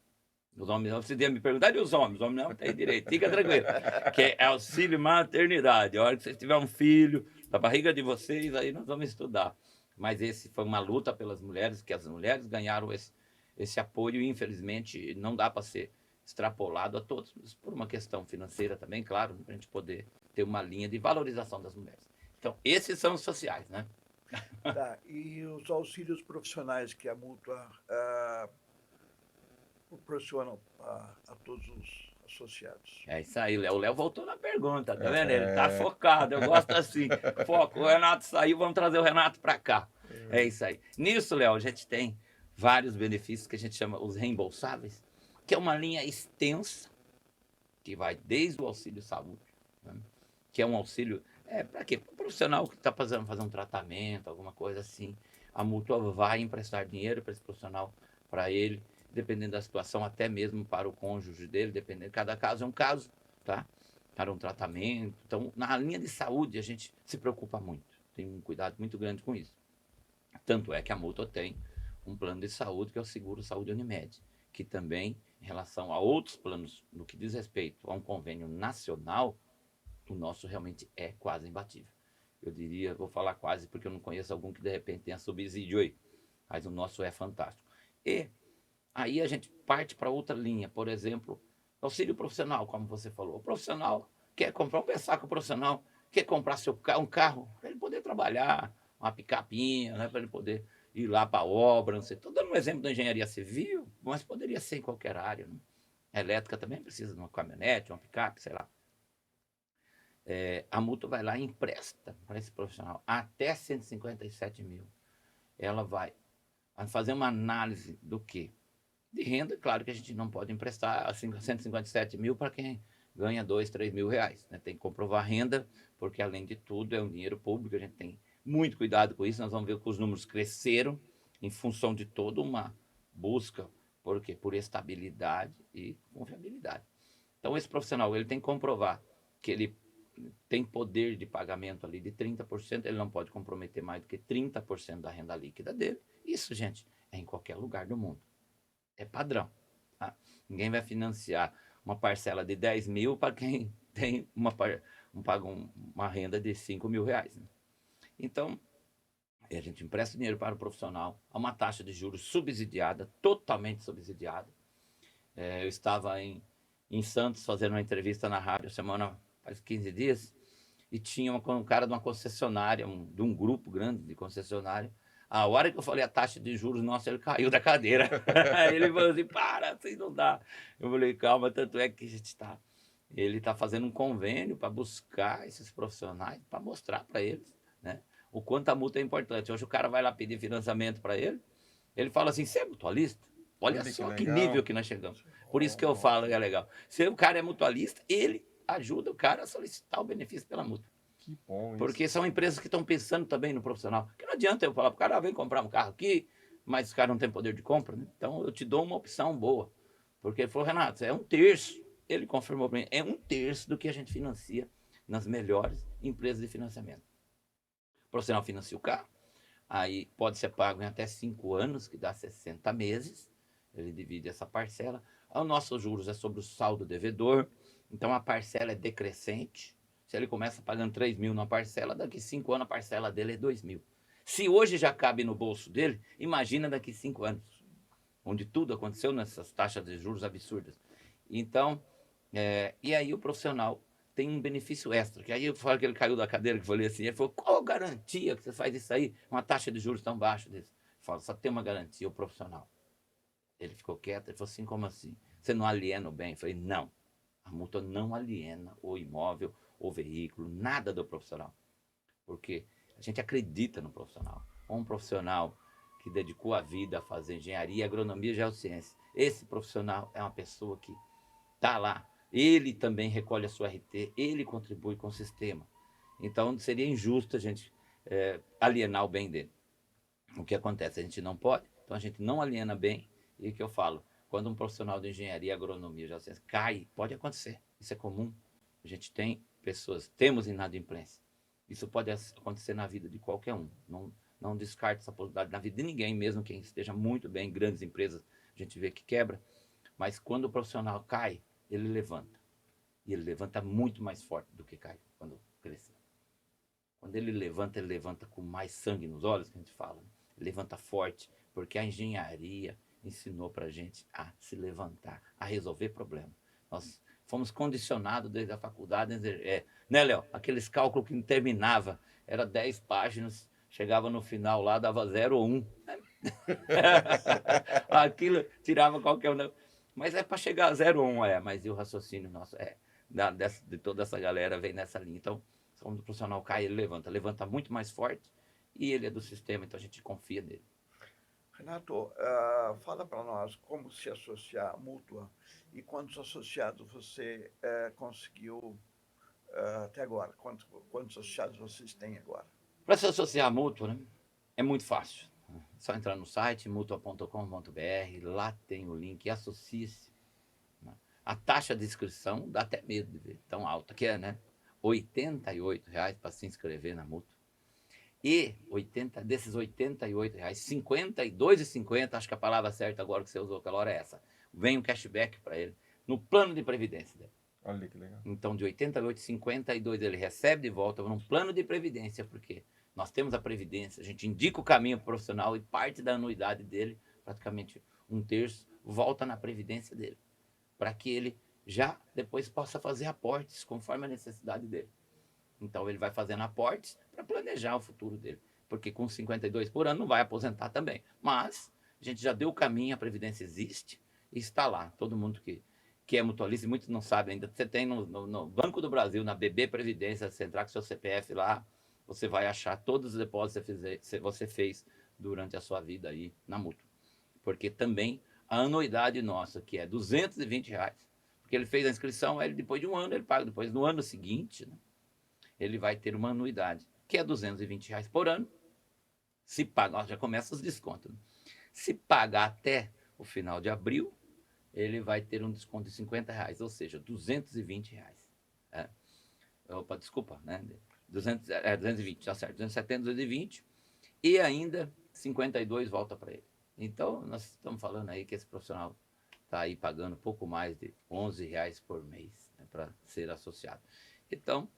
Os homens não se me perguntar, e os homens? Os homens não têm direito, fica tranquilo. Que é auxílio maternidade. A hora que vocês tiverem um filho, na barriga de vocês, aí nós vamos estudar. Mas esse foi uma luta pelas mulheres, que as mulheres ganharam esse apoio e, infelizmente, não dá para ser extrapolado a todos, por uma questão financeira também, claro, para a gente poder ter uma linha de valorização das mulheres. Então, esses são os sociais, né? Tá, e os auxílios profissionais que a mútua proporciona a todos os associados. É isso aí, Léo. O Léo voltou na pergunta, tá vendo? Ele tá focado, eu gosto assim. Foco, o Renato saiu, vamos trazer o Renato para cá. É isso aí. Nisso, Léo, a gente tem vários benefícios que a gente chama os reembolsáveis, que é uma linha extensa, que vai desde o auxílio saúde, né? Que é um auxílio, para quê? Para o profissional que está fazer um tratamento, alguma coisa assim, a mútua vai emprestar dinheiro para esse profissional, para ele, dependendo da situação, até mesmo para o cônjuge dele, dependendo, cada caso é um caso, tá? Para um tratamento. Então, na linha de saúde, a gente se preocupa muito, tem um cuidado muito grande com isso. Tanto é que a mútua tem um plano de saúde, que é o Seguro Saúde Unimed, que também, em relação a outros planos, no que diz respeito a um convênio nacional, o nosso realmente é quase imbatível. Eu diria, vou falar quase, porque eu não conheço algum que de repente tenha subsídio aí, mas o nosso é fantástico. E aí a gente parte para outra linha, por exemplo, auxílio profissional, como você falou. O profissional quer comprar um pensaco profissional, quer comprar um carro, para ele poder trabalhar, uma picapinha, né, para ele poder ir lá para a obra, não sei. Estou dando um exemplo da engenharia civil, mas poderia ser em qualquer área, né? A elétrica também precisa de uma caminhonete, uma picape, sei lá. A mútua vai lá e empresta para esse profissional até 157 mil. Ela vai fazer uma análise do quê? De renda, claro que a gente não pode emprestar 157 mil para quem ganha 2, 3 mil reais, né? Tem que comprovar a renda, porque além de tudo é um dinheiro público, a gente tem muito cuidado com isso. Nós vamos ver que os números cresceram em função de toda uma busca por estabilidade e confiabilidade. Então, esse profissional ele tem que comprovar que ele tem poder de pagamento ali de 30%, ele não pode comprometer mais do que 30% da renda líquida dele. Isso, gente, é em qualquer lugar do mundo. É padrão. Tá? Ninguém vai financiar uma parcela de 10 mil para quem tem paga uma renda de 5 mil reais. Né? Então, a gente empresta dinheiro para o profissional a uma taxa de juros subsidiada, totalmente subsidiada. Eu estava em Santos fazendo uma entrevista na rádio faz 15 dias, e tinha um cara de uma concessionária, de um grupo grande de concessionária. A hora que eu falei a taxa de juros, nossa, ele caiu da cadeira. Ele falou assim, para, assim não dá. Eu falei, calma, tanto é que a gente está... Ele está fazendo um convênio para buscar esses profissionais, para mostrar para eles, né, o quanto a multa é importante. Hoje o cara vai lá pedir financiamento para ele fala assim, você é mutualista? Olha só que nível que nós chegamos. Por isso que eu falo que é legal. Se o cara é mutualista, ele ajuda o cara a solicitar o benefício pela multa. Que bom isso. Porque são empresas que estão pensando também no profissional. Porque não adianta eu falar para o cara, vem comprar um carro aqui, mas o cara não tem poder de compra, né? Então eu te dou uma opção boa. Porque ele falou, Renato, é 1/3. Ele confirmou para mim, é 1/3 do que a gente financia nas melhores empresas de financiamento. O profissional financia o carro, aí pode ser pago em até 5 anos, que dá 60 meses. Ele divide essa parcela. O nosso juros é sobre o saldo devedor, então a parcela é decrescente. Se ele começa pagando 3 mil na parcela, daqui 5 anos a parcela dele é 2 mil. Se hoje já cabe no bolso dele, imagina daqui 5 anos, onde tudo aconteceu nessas taxas de juros absurdas. Então, e aí o profissional tem um benefício extra, que aí eu falo que ele caiu da cadeira, que eu falei assim, ele falou, qual a garantia que você faz isso aí, uma taxa de juros tão baixa desse? Eu falo, só tem uma garantia, o profissional. Ele ficou quieto, ele falou assim, como assim? Você não aliena o bem? Eu falei, não, a multa não aliena o imóvel, o veículo, nada do profissional. Porque a gente acredita no profissional. Um profissional que dedicou a vida a fazer engenharia, agronomia e geociência. Esse profissional é uma pessoa que está lá. Ele também recolhe a sua RT, ele contribui com o sistema. Então, seria injusto a gente alienar o bem dele. O que acontece? A gente não pode, então a gente não aliena bem. E o que eu falo? Quando um profissional de engenharia, agronomia, geociência cai, pode acontecer. Isso é comum. A gente tem pessoas, temos inadimplência. Isso pode acontecer na vida de qualquer um. Não descarte essa possibilidade na vida de ninguém, mesmo quem esteja muito bem, grandes empresas, a gente vê que quebra. Mas quando o profissional cai, ele levanta. E ele levanta muito mais forte do que cai quando cresceu. Quando ele levanta com mais sangue nos olhos, que a gente fala. Né? Ele levanta forte, porque a engenharia ensinou para a gente a se levantar, a resolver problemas. Nós fomos condicionados desde a faculdade, né, Léo? Aqueles cálculos que não terminava, era 10 páginas, chegava no final lá, dava 0 ou 1. Aquilo tirava qualquer um. Mas é para chegar a 0 ou 1, mas e o raciocínio nosso de toda essa galera vem nessa linha. Então, quando o profissional cai, ele levanta muito mais forte, e ele é do sistema, então a gente confia nele. Renato, fala para nós como se associar à Mútua e quantos associados você conseguiu até agora. Quantos associados vocês têm agora? Para se associar à Mútua, né, é muito fácil. É só entrar no site mutua.com.br, lá tem o link, associe-se. Né? A taxa de inscrição dá até medo de ver, tão alta que é, né? R$ 88,00 para se inscrever na Mútua. E desses R$ 88,00, R$ 52,50, acho que a palavra certa agora que você usou aquela hora é essa. Vem um cashback para ele no plano de previdência dele. Olha que legal. Então, de R$ 88,52 ele recebe de volta num plano de previdência, porque nós temos a previdência, a gente indica o caminho profissional e parte da anuidade dele, praticamente 1/3, volta na previdência dele, para que ele já depois possa fazer aportes conforme a necessidade dele. Então, ele vai fazendo aportes para planejar o futuro dele. Porque com 52 por ano não vai aposentar também. Mas a gente já deu o caminho, a Previdência existe e está lá. Todo mundo que é mutualista, e muitos não sabem ainda, você tem no Banco do Brasil, na BB Previdência, você entrar com seu CPF lá, você vai achar todos os depósitos que você fez durante a sua vida aí na Mútua. Porque também a anuidade nossa, que é R$ 220,00, porque ele fez a inscrição, ele depois de um ano ele paga, depois no ano seguinte, né? Ele vai ter uma anuidade, que é R$ 220,00 por ano. Se pagar, já começa os descontos. Né? Se pagar até o final de abril, ele vai ter um desconto de R$50, ou seja, R$220. Opa, desculpa, né? 220, tá certo, 270, 220, e ainda 52 volta para ele. Então, nós estamos falando aí que esse profissional está aí pagando pouco mais de R$11 por mês, né, para ser associado. Então,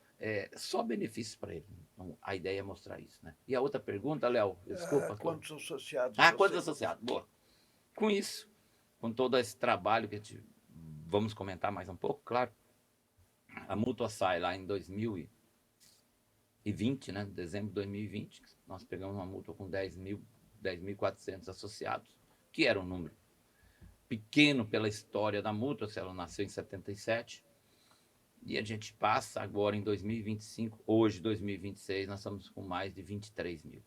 só benefícios para ele. Então, a ideia é mostrar isso, né? E a outra pergunta, Léo, desculpa. Quantos associados? Quantos associados? Boa. Com isso, com todo esse trabalho que a gente vamos comentar mais um pouco, claro, a Mútua sai lá em 2020, né? Dezembro de 2020, nós pegamos uma mútua com 10.400 associados, que era um número pequeno pela história da mútua, se ela nasceu em 77, e a gente passa agora em 2025, hoje, 2026, nós estamos com mais de 23 mil.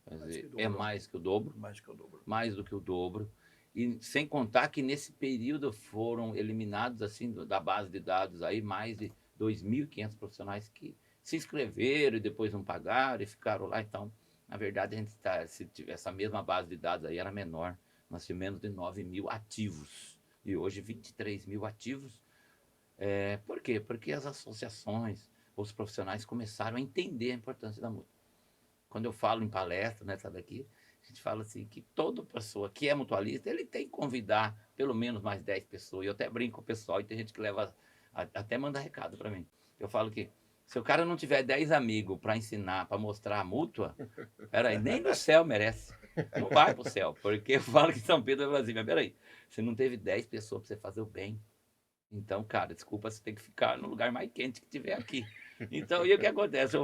Quer dizer, é mais que o dobro. Mais que o dobro. Mais do que o dobro. E sem contar que nesse período foram eliminados, assim, da base de dados aí, mais de 2.500 profissionais que se inscreveram e depois não pagaram e ficaram lá. Então, na verdade, a gente se tiver essa mesma base de dados aí era menor. Nós tínhamos menos de 9 mil ativos. E hoje 23 mil ativos. Por quê? Porque as associações, os profissionais começaram a entender a importância da mútua. Quando eu falo em palestra, nessa daqui, a gente fala assim que toda pessoa que é mutualista, ele tem que convidar pelo menos mais 10 pessoas. Eu até brinco com o pessoal e tem gente que leva, até manda recado para mim. Eu falo que se o cara não tiver 10 amigos para ensinar, para mostrar a mútua, peraí, nem no céu merece. Não vai pro céu, porque eu falo que São Pedro vai assim, mas peraí, você não teve 10 pessoas para você fazer o bem. Então, cara, desculpa, você tem que ficar no lugar mais quente que tiver aqui. Então, e o que acontece?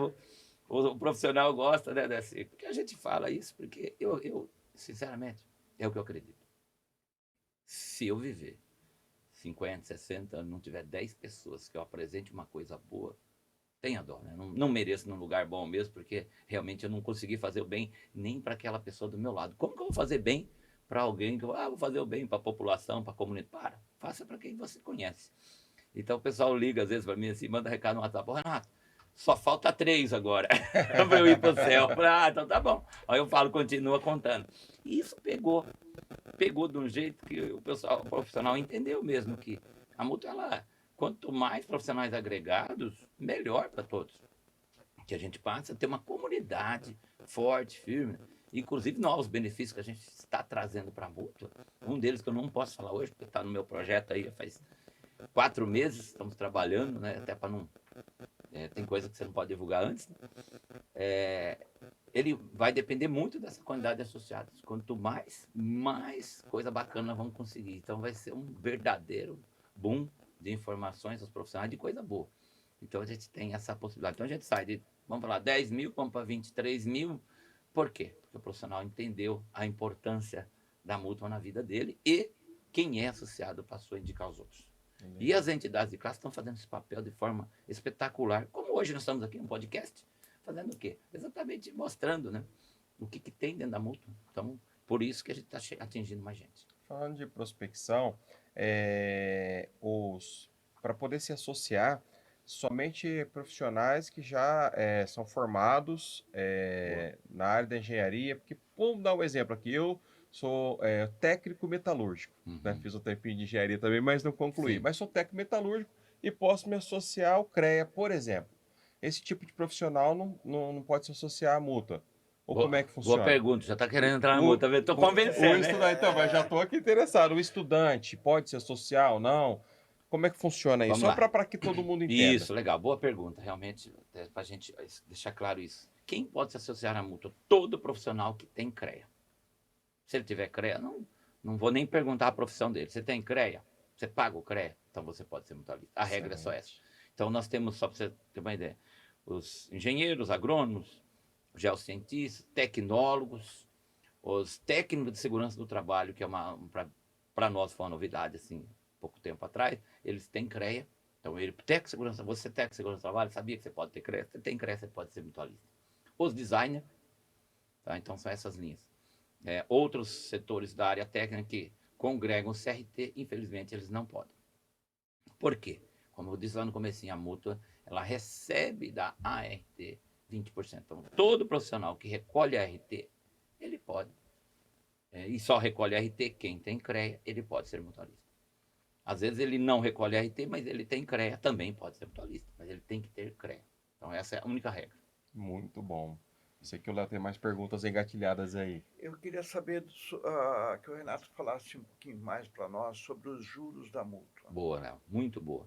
O profissional gosta, né, desse... Porque a gente fala isso, porque eu, sinceramente, é o que eu acredito. Se eu viver 50, 60 anos, não tiver 10 pessoas que eu apresente uma coisa boa, tenha dó, né? Não mereço num lugar bom mesmo, porque realmente eu não consegui fazer o bem nem para aquela pessoa do meu lado. Como que eu vou fazer bem para alguém que vou fazer o bem para a população, para a comunidade? Faça para quem você conhece. Então o pessoal liga às vezes para mim assim, manda recado no WhatsApp, Renato, só falta 3 agora para eu ir para o céu. Então tá bom. Aí eu falo, continua contando. E isso pegou de um jeito que o profissional entendeu mesmo que a mútua, quanto mais profissionais agregados, melhor para todos. Que a gente passa a ter uma comunidade forte, firme, inclusive novos benefícios que a gente está trazendo para a mútua. Um deles que eu não posso falar hoje, porque está no meu projeto aí, já faz 4 meses, estamos trabalhando, né, até para não... tem coisa que você não pode divulgar antes, né? Ele vai depender muito dessa quantidade de associados. Quanto mais coisa bacana nós vamos conseguir. Então vai ser um verdadeiro boom de informações aos profissionais de coisa boa. Então a gente tem essa possibilidade. Então a gente sai de, vamos falar, 10 mil, vamos para 23 mil. Por quê? Porque o profissional entendeu a importância da mútua na vida dele e quem é associado passou a indicar os outros. E as entidades de classe estão fazendo esse papel de forma espetacular. Como hoje nós estamos aqui no podcast, fazendo o quê? Exatamente mostrando, né, o que tem dentro da mútua. Então, por isso que a gente está atingindo mais gente. Falando de prospecção, para poder se associar, somente profissionais que já são formados na área da engenharia, porque, vamos dar um exemplo aqui, eu sou técnico metalúrgico, né? Fiz um tempinho de engenharia também, mas não concluí. Sim. Mas sou técnico metalúrgico e posso me associar ao CREA, por exemplo. Esse tipo de profissional não pode se associar à mútua. Ou como é que funciona? Boa pergunta, já está querendo entrar na mútua, estou convencendo. Então, mas já estou aqui interessado. O estudante pode se associar ou não? Como é que funciona isso? Só para que todo mundo entenda. Isso, legal, boa pergunta. Realmente, para a gente deixar claro isso. Quem pode se associar à mútua? Todo profissional que tem CREA. Se ele tiver CREA, não vou nem perguntar a profissão dele. Você tem CREA? Você paga o CREA? Então você pode ser mutualista. A regra é só essa. Então nós temos, só para você ter uma ideia, os engenheiros, agrônomos, geocientistas, tecnólogos, os técnicos de segurança do trabalho, que é para nós foi uma novidade, assim, pouco tempo atrás, eles têm CREA. Então, você técnico de segurança do trabalho, sabia que você pode ter CREA? Você tem CREA, você pode ser mutualista. Os designers, tá? Então são essas linhas. Outros setores da área técnica que congregam o CRT, infelizmente, eles não podem. Por quê? Como eu disse lá no comecinho, a mútua, ela recebe da ART 20%. Então, todo profissional que recolhe a ART, ele pode. E só recolhe a ART quem tem CREA, ele pode ser mutualista. Às vezes ele não recolhe RT, mas ele tem CREA, também pode ser mutualista, mas ele tem que ter CREA. Então essa é a única regra. Muito bom. Sei que o Léo tem mais perguntas engatilhadas aí. Eu queria saber que o Renato falasse um pouquinho mais para nós sobre os juros da mútua. Boa, Léo, muito boa.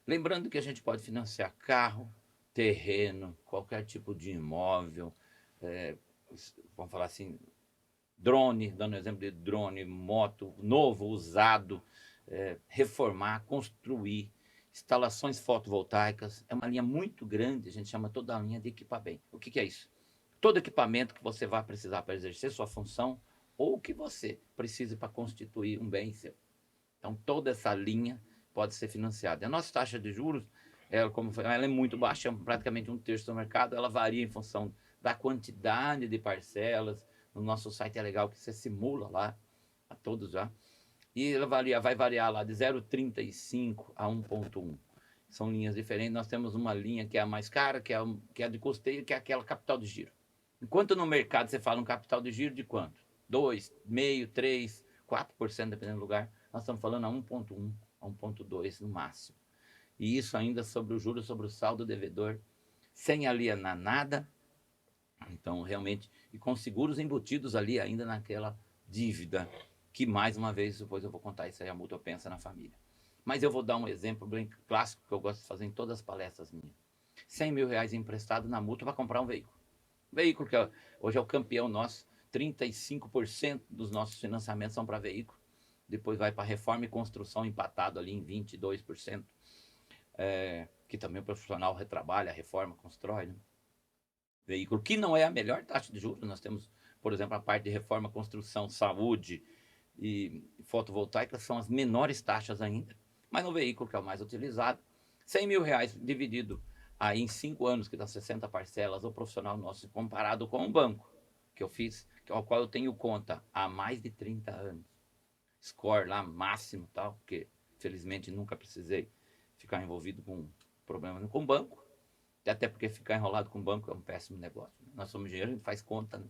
Lembrando que a gente pode financiar carro, terreno, qualquer tipo de imóvel, vamos falar assim, drone, dando exemplo de drone, moto, novo, usado, reformar, construir, instalações fotovoltaicas. É uma linha muito grande, a gente chama toda a linha de equipamento. O que é isso? Todo equipamento que você vai precisar para exercer sua função ou que você precise para constituir um bem seu. Então, toda essa linha pode ser financiada. A nossa taxa de juros, ela é muito baixa, praticamente 1/3 do mercado. Ela varia em função da quantidade de parcelas. No nosso site é legal que você simula lá, a todos já. E ela vai variar lá de 0,35 a 1,1. São linhas diferentes. Nós temos uma linha que é a mais cara, que é a de custeio, que é aquela capital de giro. Enquanto no mercado você fala um capital de giro de quanto? 2,5%, 3%, 4%, dependendo do lugar. Nós estamos falando a 1,1, a 1,2 no máximo. E isso ainda sobre o juros, sobre o saldo devedor, sem alienar nada. Então, realmente, e com seguros embutidos ali ainda naquela dívida, que mais uma vez, depois eu vou contar isso aí, a mútua pensa na família. Mas eu vou dar um exemplo bem clássico que eu gosto de fazer em todas as palestras minhas. 100 mil reais emprestado na mútua para comprar um veículo. Veículo que hoje é o campeão nosso, 35% dos nossos financiamentos são para veículo. Depois vai para reforma e construção empatado ali em 22%, que também o profissional retrabalha, reforma, constrói, né? Veículo que não é a melhor taxa de juros. Nós temos, por exemplo, a parte de reforma, construção, saúde e fotovoltaica são as menores taxas ainda. Mas no veículo, que é o mais utilizado, 100 mil reais dividido aí em 5 anos, que dá 60 parcelas, o profissional nosso, comparado com um banco que eu fiz, ao qual eu tenho conta há mais de 30 anos. Score lá máximo, tal, porque felizmente nunca precisei ficar envolvido com problemas com o banco, até porque ficar enrolado com o banco é um péssimo negócio. Nós somos engenheiros, a gente faz conta, né?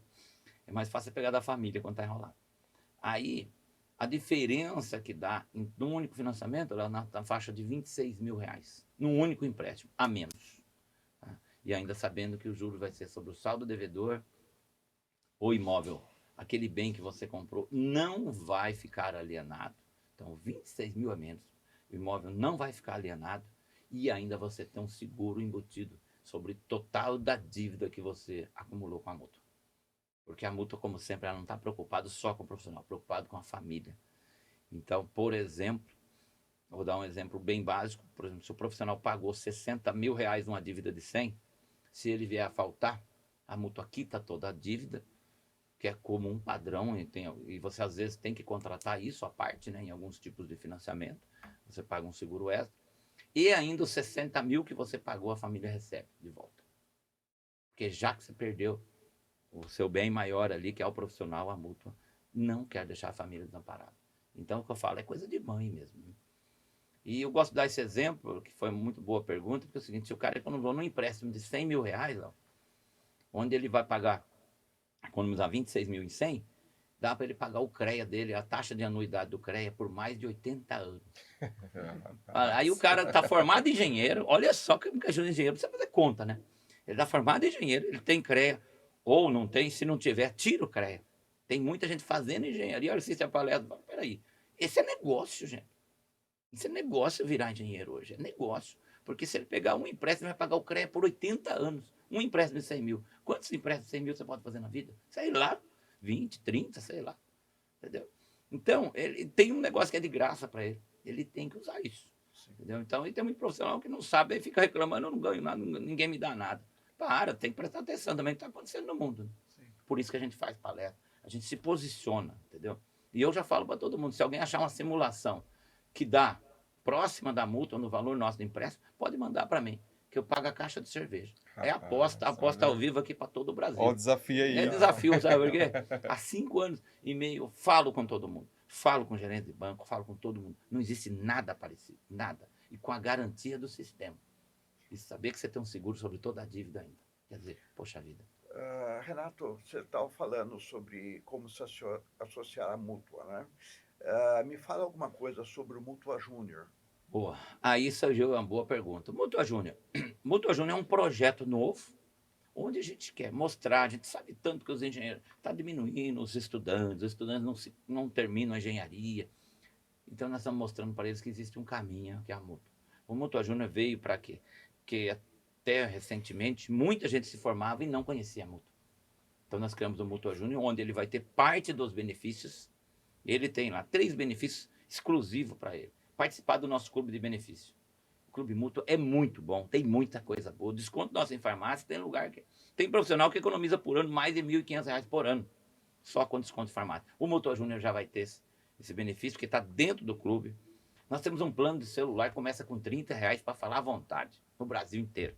É mais fácil pegar da família quando está enrolado. Aí, a diferença que dá num único financiamento, ela na faixa de 26 mil reais, num único empréstimo, a menos. Tá? E ainda sabendo que o juro vai ser sobre o saldo devedor, o imóvel, aquele bem que você comprou, não vai ficar alienado. Então, 26 mil a menos. O imóvel não vai ficar alienado e ainda você tem um seguro embutido sobre o total da dívida que você acumulou com a mútua. Porque a mútua, como sempre, ela não está preocupada só com o profissional, preocupada com a família. Então, por exemplo, eu vou dar um exemplo bem básico. Por exemplo, se o profissional pagou 60 mil reais numa dívida de 100, se ele vier a faltar, a mútua quita toda a dívida, que é como um padrão, e você às vezes tem que contratar isso à parte, né, em alguns tipos de financiamento. Você paga um seguro extra. E ainda os 60 mil que você pagou, a família recebe de volta. Porque já que você perdeu o seu bem maior ali, que é o profissional, a mútua, não quer deixar a família desamparada. Então, o que eu falo é coisa de mãe mesmo. Né? E eu gosto de dar esse exemplo, que foi muito boa pergunta, porque é o seguinte, se o cara economizou num empréstimo de 100 mil reais, ó, onde ele vai pagar, economizar 26 mil em 100, dá para ele pagar o CREA dele, a taxa de anuidade do CREA, por mais de 80 anos. Aí o cara está formado engenheiro, olha só que ajuda engenheiro, precisa fazer conta, né? Ele está formado engenheiro, ele tem CREA, ou não tem, se não tiver, tira o CREA. Tem muita gente fazendo engenharia, olha, assiste a palestra, peraí, esse é negócio, gente. Isso é negócio virar engenheiro hoje, é negócio. Porque se ele pegar um empréstimo, ele vai pagar o CREA por 80 anos. Um empréstimo de 100 mil. Quantos empréstimos de 100 mil você pode fazer na vida? Sei lá, 20, 30, sei lá. Entendeu? Então, ele tem um negócio que é de graça para ele. Ele tem que usar isso. Entendeu? Então, ele tem muito profissional que não sabe, aí fica reclamando, eu não ganho nada, ninguém me dá nada. Para, tem que prestar atenção também no que está acontecendo no mundo. Né? Por isso que a gente faz palestra. A gente se posiciona, entendeu? E eu já falo para todo mundo, se alguém achar uma simulação que dá próxima da multa no valor nosso do empréstimo, pode mandar para mim, que eu pago a caixa de cerveja. É aposta ao vivo aqui para todo o Brasil. Olha o desafio aí. É desafio, sabe por quê? Há 5 anos e meio eu falo com todo mundo. Falo com o gerente de banco, falo com todo mundo. Não existe nada parecido, nada. E com a garantia do sistema. E saber que você tem um seguro sobre toda a dívida ainda. Quer dizer, poxa vida. Renato, você estava falando sobre como se associar à mútua, né? Me fala alguma coisa sobre o Mútua Júnior. Boa. Aí surgiu uma boa pergunta. Mútua Júnior. Mútua Júnior é um projeto novo, onde a gente quer mostrar, a gente sabe tanto que os engenheiros estão diminuindo os estudantes não terminam a engenharia. Então nós estamos mostrando para eles que existe um caminho, que é a Mútua. O Mútua Júnior veio para quê? Porque até recentemente muita gente se formava e não conhecia a Mútua. Então nós criamos o Mútua Júnior, onde ele vai ter parte dos benefícios. Ele tem lá 3 benefícios exclusivos para ele. Participar do nosso clube de benefício. O Clube Mútuo é muito bom, tem muita coisa boa. Desconto nosso em farmácia, tem lugar que... Tem profissional que economiza por ano mais de R$ 1.500 por ano, só com desconto em farmácia. O Mútua Júnior já vai ter esse benefício, porque está dentro do clube. Nós temos um plano de celular que começa com R$ 30 para falar à vontade, no Brasil inteiro.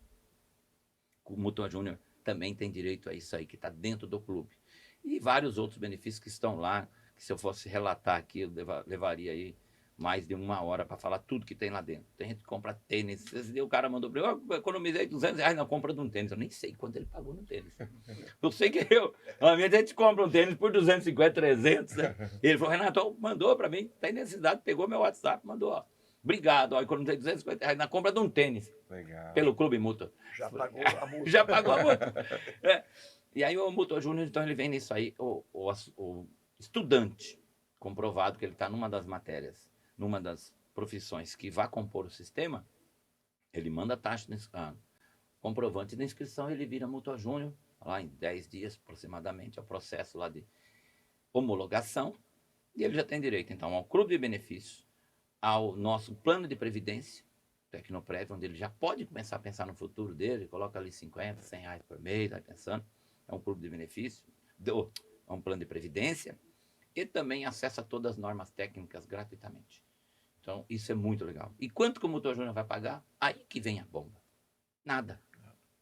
O Mútua Júnior também tem direito a isso aí, que está dentro do clube. E vários outros benefícios que estão lá, que se eu fosse relatar aqui, eu levaria aí mais de 1 hora para falar tudo que tem lá dentro. Tem gente que compra tênis. Esse dia o cara mandou para eu economizei R$ 200 na compra de um tênis. Eu nem sei quanto ele pagou no tênis. Eu sei que a minha gente compra um tênis por 250, 300. Né? Ele falou, Renato, mandou para mim, tem necessidade, pegou meu WhatsApp, mandou, ó. Obrigado, ó, economizei R$ 250 na compra de um tênis. Legal. Pelo Clube Mútua. Já pagou a multa. Já pagou a multa. É. E aí o Mútua Júnior, então ele vem nisso aí, o estudante, comprovado que ele está numa das matérias, numa das profissões que vai compor o sistema, ele manda a taxa, comprovante de inscrição, ele vira Mútua Júnior, lá em 10 dias aproximadamente, é o processo lá de homologação, e ele já tem direito, então, ao clube de benefícios, ao nosso plano de previdência, Tecnoprev, onde ele já pode começar a pensar no futuro dele, coloca ali 50, 100 reais por mês, vai pensando, é um clube de benefício, é um plano de previdência, e também acessa todas as normas técnicas gratuitamente. Então, isso é muito legal. E quanto que o Mútua Júnior vai pagar? Aí que vem a bomba. Nada.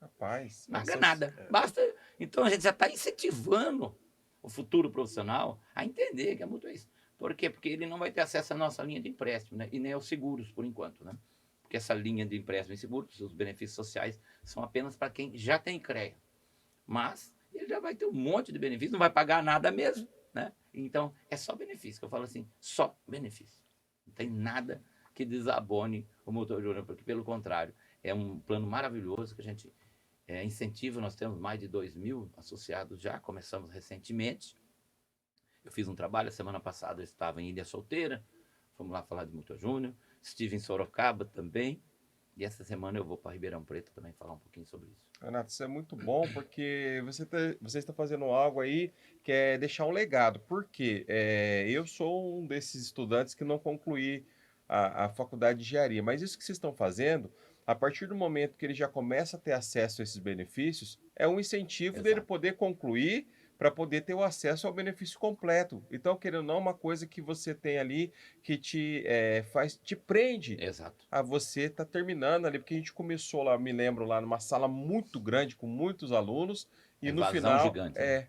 Rapaz. Paga nada. Basta. Então, a gente já está incentivando o futuro profissional a entender que a Mútua é isso. Por quê? Porque ele não vai ter acesso à nossa linha de empréstimo, né? E nem aos seguros, por enquanto, né? Porque essa linha de empréstimo e seguros, os benefícios sociais, são apenas para quem já tem CREA. Mas ele já vai ter um monte de benefícios, não vai pagar nada mesmo, né? Então, é só benefício, que eu falo assim, só benefício. Não tem nada que desabone o Mútua Júnior, porque, pelo contrário, é um plano maravilhoso que a gente incentiva. Nós temos mais de 2.000 associados já, começamos recentemente. Eu fiz um trabalho, a semana passada eu estava em Ilha Solteira, fomos lá falar de Mútua Júnior, estive em Sorocaba também, e essa semana eu vou para Ribeirão Preto também falar um pouquinho sobre isso. Renato, isso é muito bom, porque você está fazendo algo aí que é deixar um legado. Por quê? Eu sou um desses estudantes que não concluí a faculdade de engenharia, mas isso que vocês estão fazendo, a partir do momento que ele já começa a ter acesso a esses benefícios, é um incentivo dele Exato. poder concluir para poder ter o acesso ao benefício completo. Então, querendo ou não, uma coisa que você tem ali que te prende Exato. a você estar terminando ali, porque a gente começou lá, me lembro, lá numa sala muito grande, com muitos alunos, e no Evasão final, gigante, né?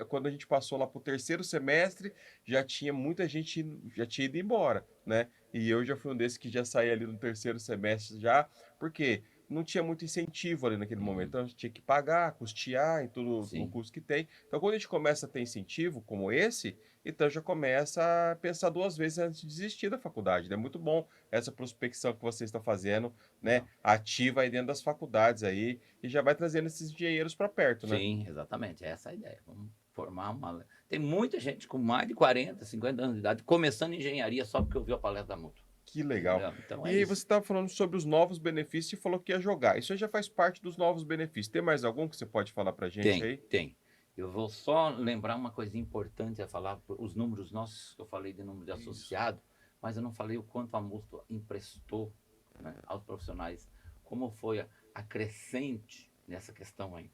quando a gente passou lá para o 3º semestre, já tinha muita gente, já tinha ido embora, né? E eu já fui um desses que já saí ali no 3º semestre já, porque não tinha muito incentivo ali naquele momento, então a gente tinha que pagar, custear e tudo o Sim. custo que tem. Então, quando a gente começa a ter incentivo como esse, então já começa a pensar 2 vezes antes de desistir da faculdade, né? É muito bom essa prospecção que vocês estão fazendo, né? Ativa aí dentro das faculdades aí, e já vai trazendo esses engenheiros para perto, né? Sim, exatamente, é essa a ideia. Vamos formar uma... Tem muita gente com mais de 40, 50 anos de idade começando engenharia só porque ouviu a palestra da Mútua. Que legal. Entendeu? Então E é aí isso. você estava falando sobre os novos benefícios e falou que ia jogar. Isso aí já faz parte dos novos benefícios. Tem mais algum que você pode falar pra gente aí? Tem. Eu vou só lembrar uma coisa importante a falar, os números nossos, que eu falei de número de associado, mas eu não falei o quanto a Mútua emprestou, né, aos profissionais, como foi a crescente nessa questão aí.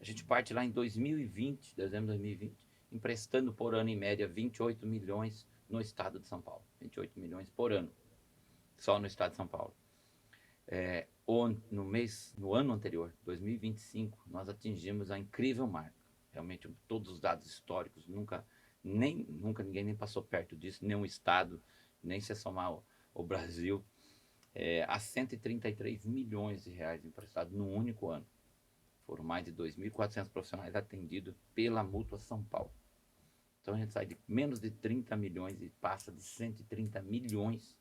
A gente parte lá em 2020, dezembro de 2020, emprestando por ano, em média, 28 milhões no estado de São Paulo. 28 milhões por ano, só no estado de São Paulo. No ano anterior, 2025, nós atingimos a incrível marca. Realmente, todos os dados históricos, nunca ninguém nem passou perto disso, nenhum estado, nem se somar o Brasil, a 133 milhões de reais emprestados num único ano. Foram mais de 2.400 profissionais atendidos pela Mútua São Paulo. Então a gente sai de menos de 30 milhões e passa de 130 milhões.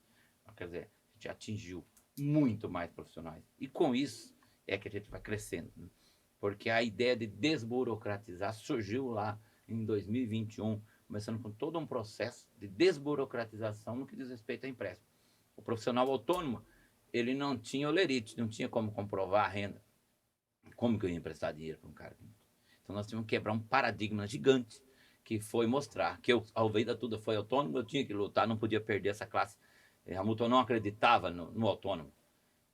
Quer dizer, a gente atingiu muito mais profissionais. E com isso é que a gente vai crescendo. Né? Porque a ideia de desburocratizar surgiu lá em 2021, começando com todo um processo de desburocratização no que diz respeito a empréstimo. O profissional autônomo, ele não tinha olerite, não tinha como comprovar a renda. Como que eu ia emprestar dinheiro para um cara? Então nós tivemos que quebrar um paradigma gigante, que foi mostrar que eu, ao Alveida Tudo foi autônomo, eu tinha que lutar, não podia perder essa classe. A Mútua não acreditava no autônomo.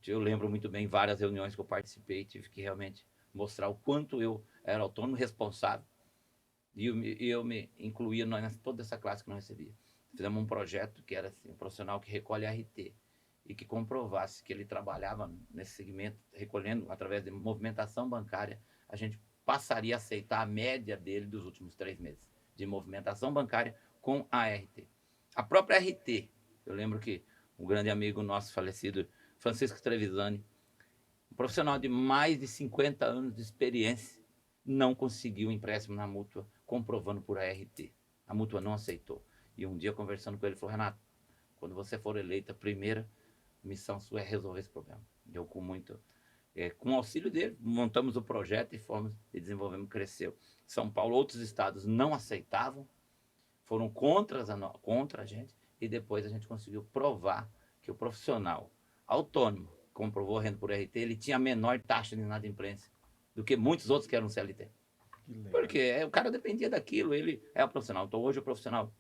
Eu lembro muito bem várias reuniões que eu participei, tive que realmente mostrar o quanto eu era autônomo, responsável, e eu me incluía em toda essa classe que não recebia. Fizemos um projeto que era assim, um profissional que recolhe RT e que comprovasse que ele trabalhava nesse segmento, recolhendo através de movimentação bancária, a gente passaria a aceitar a média dele dos últimos 3 meses de movimentação bancária com a RT. A própria RT, eu lembro que um grande amigo nosso falecido, Francisco Trevisani, um profissional de mais de 50 anos de experiência, não conseguiu um empréstimo na Mútua, comprovando por ART. A Mútua não aceitou. E um dia, conversando com ele, ele falou, Renato, quando você for eleita, a primeira missão sua é resolver esse problema. Eu, com o auxílio dele, montamos o projeto e fomos e desenvolvemos, cresceu. São Paulo, outros estados não aceitavam, foram contra a gente, e depois a gente conseguiu provar que o profissional autônomo, comprovou a renda por RT, ele tinha a menor taxa de inadimplência do que muitos outros que eram CLT. Porque o cara dependia daquilo, ele é o profissional. Então hoje o profissional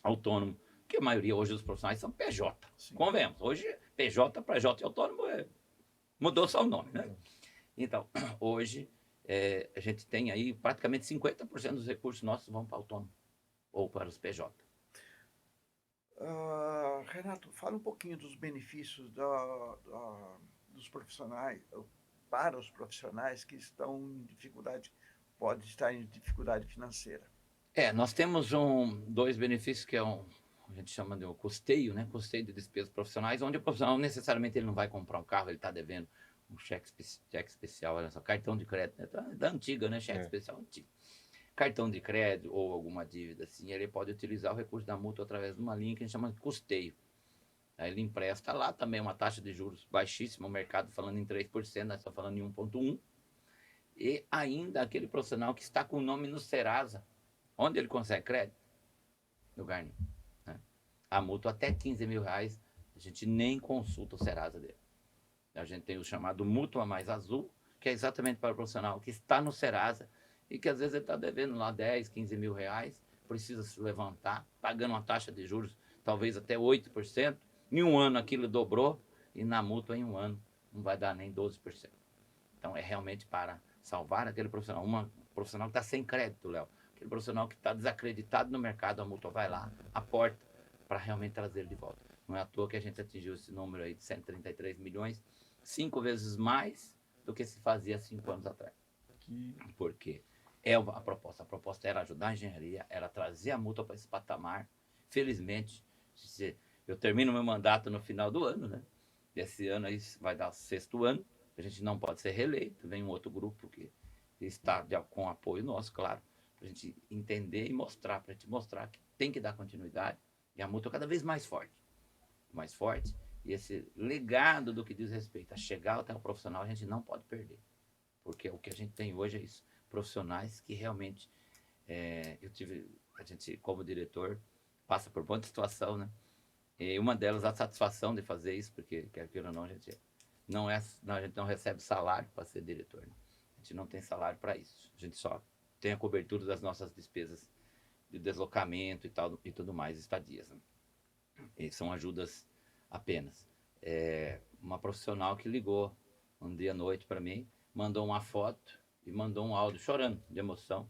autônomo, que a maioria hoje dos profissionais são PJ. Sim. Convenhamos, hoje PJ para J e autônomo mudou só o nome, né? Então, hoje a gente tem aí praticamente 50% dos recursos nossos vão para autônomo ou para os PJ. Renato, fala um pouquinho dos benefícios dos profissionais, para os profissionais que estão em dificuldade, pode estar em dificuldade financeira. Nós temos dois benefícios que a gente chama de custeio, né? Custeio de despesas profissionais, onde o profissional necessariamente ele não vai comprar um carro, ele está devendo um cheque especial, olha só, cartão de crédito, né? Da antiga, né? Cheque especial antigo. Cartão de crédito ou alguma dívida assim, ele pode utilizar o recurso da Mútua através de uma linha que a gente chama de custeio. Aí ele empresta lá também uma taxa de juros baixíssima, o mercado falando em 3%, nós estamos falando em 1,1%. E ainda aquele profissional que está com o nome no Serasa, onde ele consegue crédito? No Garni. Né? A Mútua até R$15 mil, a gente nem consulta o Serasa dele. A gente tem o chamado Mútua Mais Azul, que é exatamente para o profissional que está no Serasa, e que às vezes ele está devendo lá 10, 15 mil reais, precisa se levantar, pagando uma taxa de juros talvez até 8%, em um ano aquilo dobrou, e na Mútua em um ano não vai dar nem 12%. Então é realmente para salvar aquele profissional, um profissional que está sem crédito, Léo, aquele profissional que está desacreditado no mercado, a Mútua vai lá, aporta, para realmente trazer ele de volta. Não é à toa que a gente atingiu esse número aí de 133 milhões, 5 vezes mais do que se fazia 5 anos atrás. Por quê? A proposta era ajudar a engenharia, era trazer a Mútua para esse patamar. Felizmente, eu termino meu mandato no final do ano, né? Esse ano aí vai dar o 6º ano, a gente não pode ser reeleito, vem um outro grupo que está com apoio nosso, claro, para a gente entender e mostrar, para a gente mostrar que tem que dar continuidade, e a Mútua cada vez mais forte, e esse legado do que diz respeito a chegar até o profissional, a gente não pode perder, porque o que a gente tem hoje é isso. Profissionais que realmente a gente como diretor passa por muita situação, né? E uma delas a satisfação de fazer isso, porque quer queira ou não, a gente não recebe salário para ser diretor, né? A gente não tem salário para isso, a gente só tem a cobertura das nossas despesas de deslocamento e tudo mais, estadias, né? E são ajudas apenas. Uma profissional que ligou um dia à noite para mim, mandou uma foto e mandou um áudio chorando de emoção,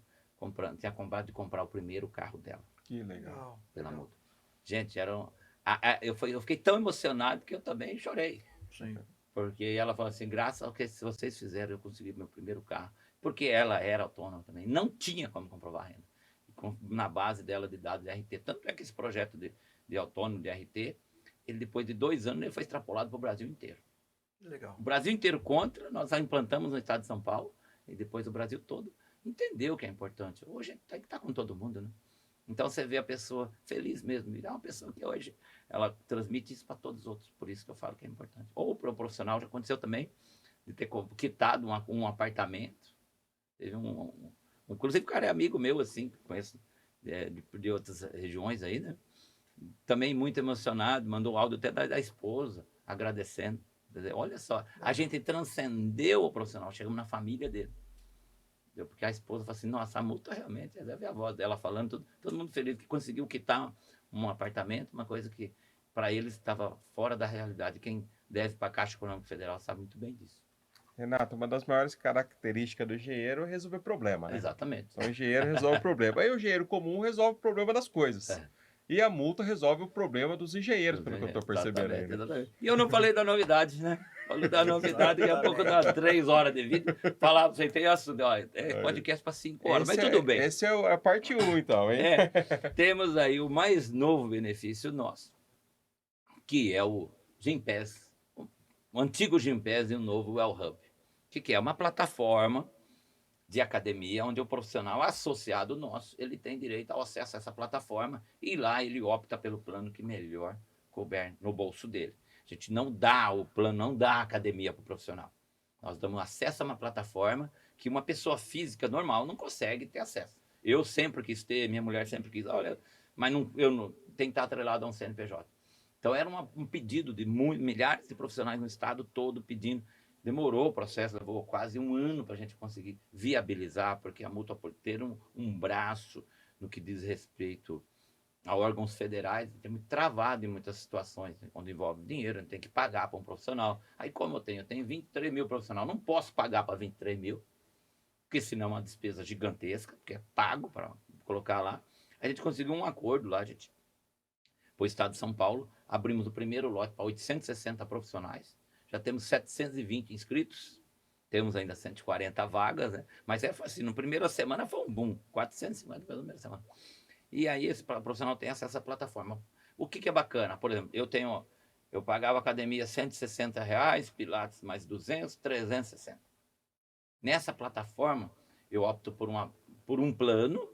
tinha acabado de comprar o primeiro carro dela. Que legal. Pela Mútua. Gente, eu fiquei tão emocionado que eu também chorei. Sim. Porque ela falou assim, graças ao que vocês fizeram, eu consegui meu primeiro carro. Porque ela era autônoma também, não tinha como comprovar a renda. Na base dela de dados de RT. Tanto é que esse projeto de autônomo de RT, ele depois de 2 anos, ele foi extrapolado para o Brasil inteiro. Legal. O Brasil inteiro contra, nós já implantamos no estado de São Paulo, e depois o Brasil todo entendeu que é importante. Hoje tem que estar com todo mundo, né? Então você vê a pessoa feliz mesmo. E é uma pessoa que hoje ela transmite isso para todos os outros. Por isso que eu falo que é importante. Ou para o profissional, já aconteceu também, de ter quitado um apartamento. Teve inclusive, o cara é amigo meu, assim, conheço de outras regiões aí, né? Também muito emocionado, mandou áudio até da esposa, agradecendo. Quer dizer, olha só, a gente transcendeu o profissional, chegamos na família dele. Entendeu? Porque a esposa falou assim, nossa, a multa realmente, deve ver a voz dela falando, todo mundo feliz que conseguiu quitar um apartamento, uma coisa que para eles estava fora da realidade. Quem deve para a Caixa Econômica Federal sabe muito bem disso. Renato, uma das maiores características do engenheiro é resolver problema, né? Exatamente. Então, o engenheiro resolve o problema. Aí o engenheiro comum resolve o problema das coisas. É. E a multa resolve o problema dos engenheiros, pelo que eu estou percebendo aí, né? Exatamente. E eu não falei da novidade, né? Falei da novidade, daqui a pouco dá 3 horas de vídeo. Falar pra você, tem assunto, ó, podcast para 5 horas, mas tudo bem. Esse é a parte 1, então, hein? Temos aí o mais novo benefício nosso, que é o Gympass, o antigo Gympass e o novo Well Hub. O que é? Uma plataforma de academia, onde o profissional associado nosso, ele tem direito ao acesso a essa plataforma e lá ele opta pelo plano que melhor couber no bolso dele. A gente não dá o plano, não dá a academia para o profissional. Nós damos acesso a uma plataforma que uma pessoa física normal não consegue ter acesso. Eu sempre quis ter, minha mulher sempre quis, olha, mas eu não, tem que estar atrelado a um CNPJ. Então era um pedido de milhares de profissionais no estado todo pedindo. Demorou o processo, levou quase 1 ano para a gente conseguir viabilizar, porque a multa por ter um braço no que diz respeito a órgãos federais, tem muito travado em muitas situações, né, onde envolve dinheiro, a gente tem que pagar para um profissional. Aí como eu tenho 23 mil profissional, não posso pagar para 23 mil, porque senão é uma despesa gigantesca, porque é pago para colocar lá. A gente conseguiu um acordo lá, gente, para o estado de São Paulo, abrimos o primeiro lote para 860 profissionais, já temos 720 inscritos, temos ainda 140 vagas, né? Mas assim, na primeira semana foi um boom, 450 pela primeira semana. E aí esse profissional tem acesso à plataforma. O que é bacana? Por exemplo, eu pagava academia R$160, Pilates mais 200, 360. Nessa plataforma, eu opto por um plano,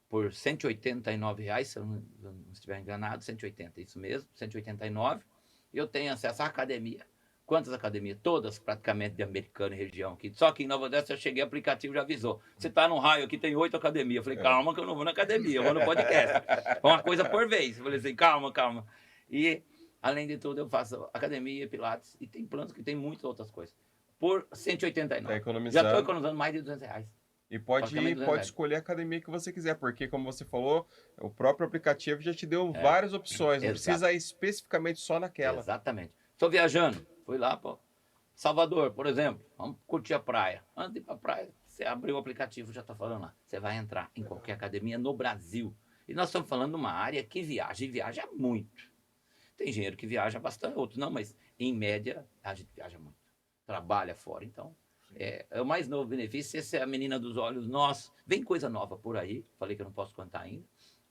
por R$189, se eu não estiver enganado, 180, isso mesmo, 189. Eu tenho acesso à academia. Quantas academias? Todas praticamente de Americana e região aqui. Só que em Nova Odessa eu cheguei, o aplicativo já avisou. Você está num raio aqui, tem 8 academias. Eu falei, calma que eu não vou na academia, eu vou no podcast. Uma coisa por vez. Eu falei assim, calma. E, além de tudo, eu faço academia, pilates, e tem planos que tem muitas outras coisas. Por 189. Tá economizando. Já estou economizando mais de R$200. E pode escolher a academia que você quiser, porque, como você falou, o próprio aplicativo já te deu várias opções, não precisa ir especificamente só naquela. Exatamente. Estou viajando, fui lá para Salvador, por exemplo, vamos curtir a praia. Antes de ir para a praia, você abriu o aplicativo, já está falando lá. Você vai entrar em qualquer academia no Brasil. E nós estamos falando de uma área que viaja, e viaja muito. Tem engenheiro que viaja bastante, outros não, mas em média a gente viaja muito. Trabalha fora, então... É o mais novo benefício, essa é a menina dos olhos nossos. Vem coisa nova por aí, falei que eu não posso contar ainda.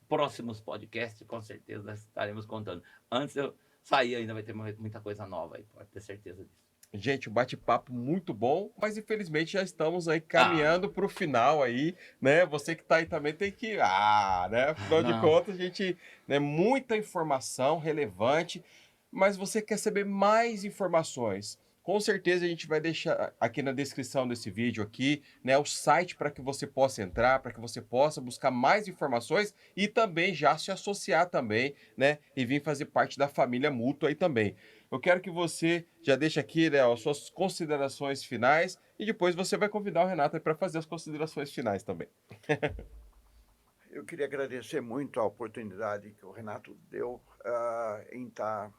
Próximos podcasts, com certeza, nós estaremos contando. Antes de eu sair, ainda vai ter muita coisa nova aí, pode ter certeza disso. Gente, um bate-papo muito bom, mas infelizmente já estamos aí caminhando para o final aí, né? Você que está aí também tem que... né? Afinal de contas, a gente... né, muita informação relevante, mas você quer saber mais informações. Com certeza a gente vai deixar aqui na descrição desse vídeo aqui, né, o site para que você possa entrar, para que você possa buscar mais informações e também já se associar também, né, e vir fazer parte da família Mútua aí também. Eu quero que você já deixe aqui, né, as suas considerações finais e depois você vai convidar o Renato para fazer as considerações finais também. Eu queria agradecer muito a oportunidade que o Renato deu em estar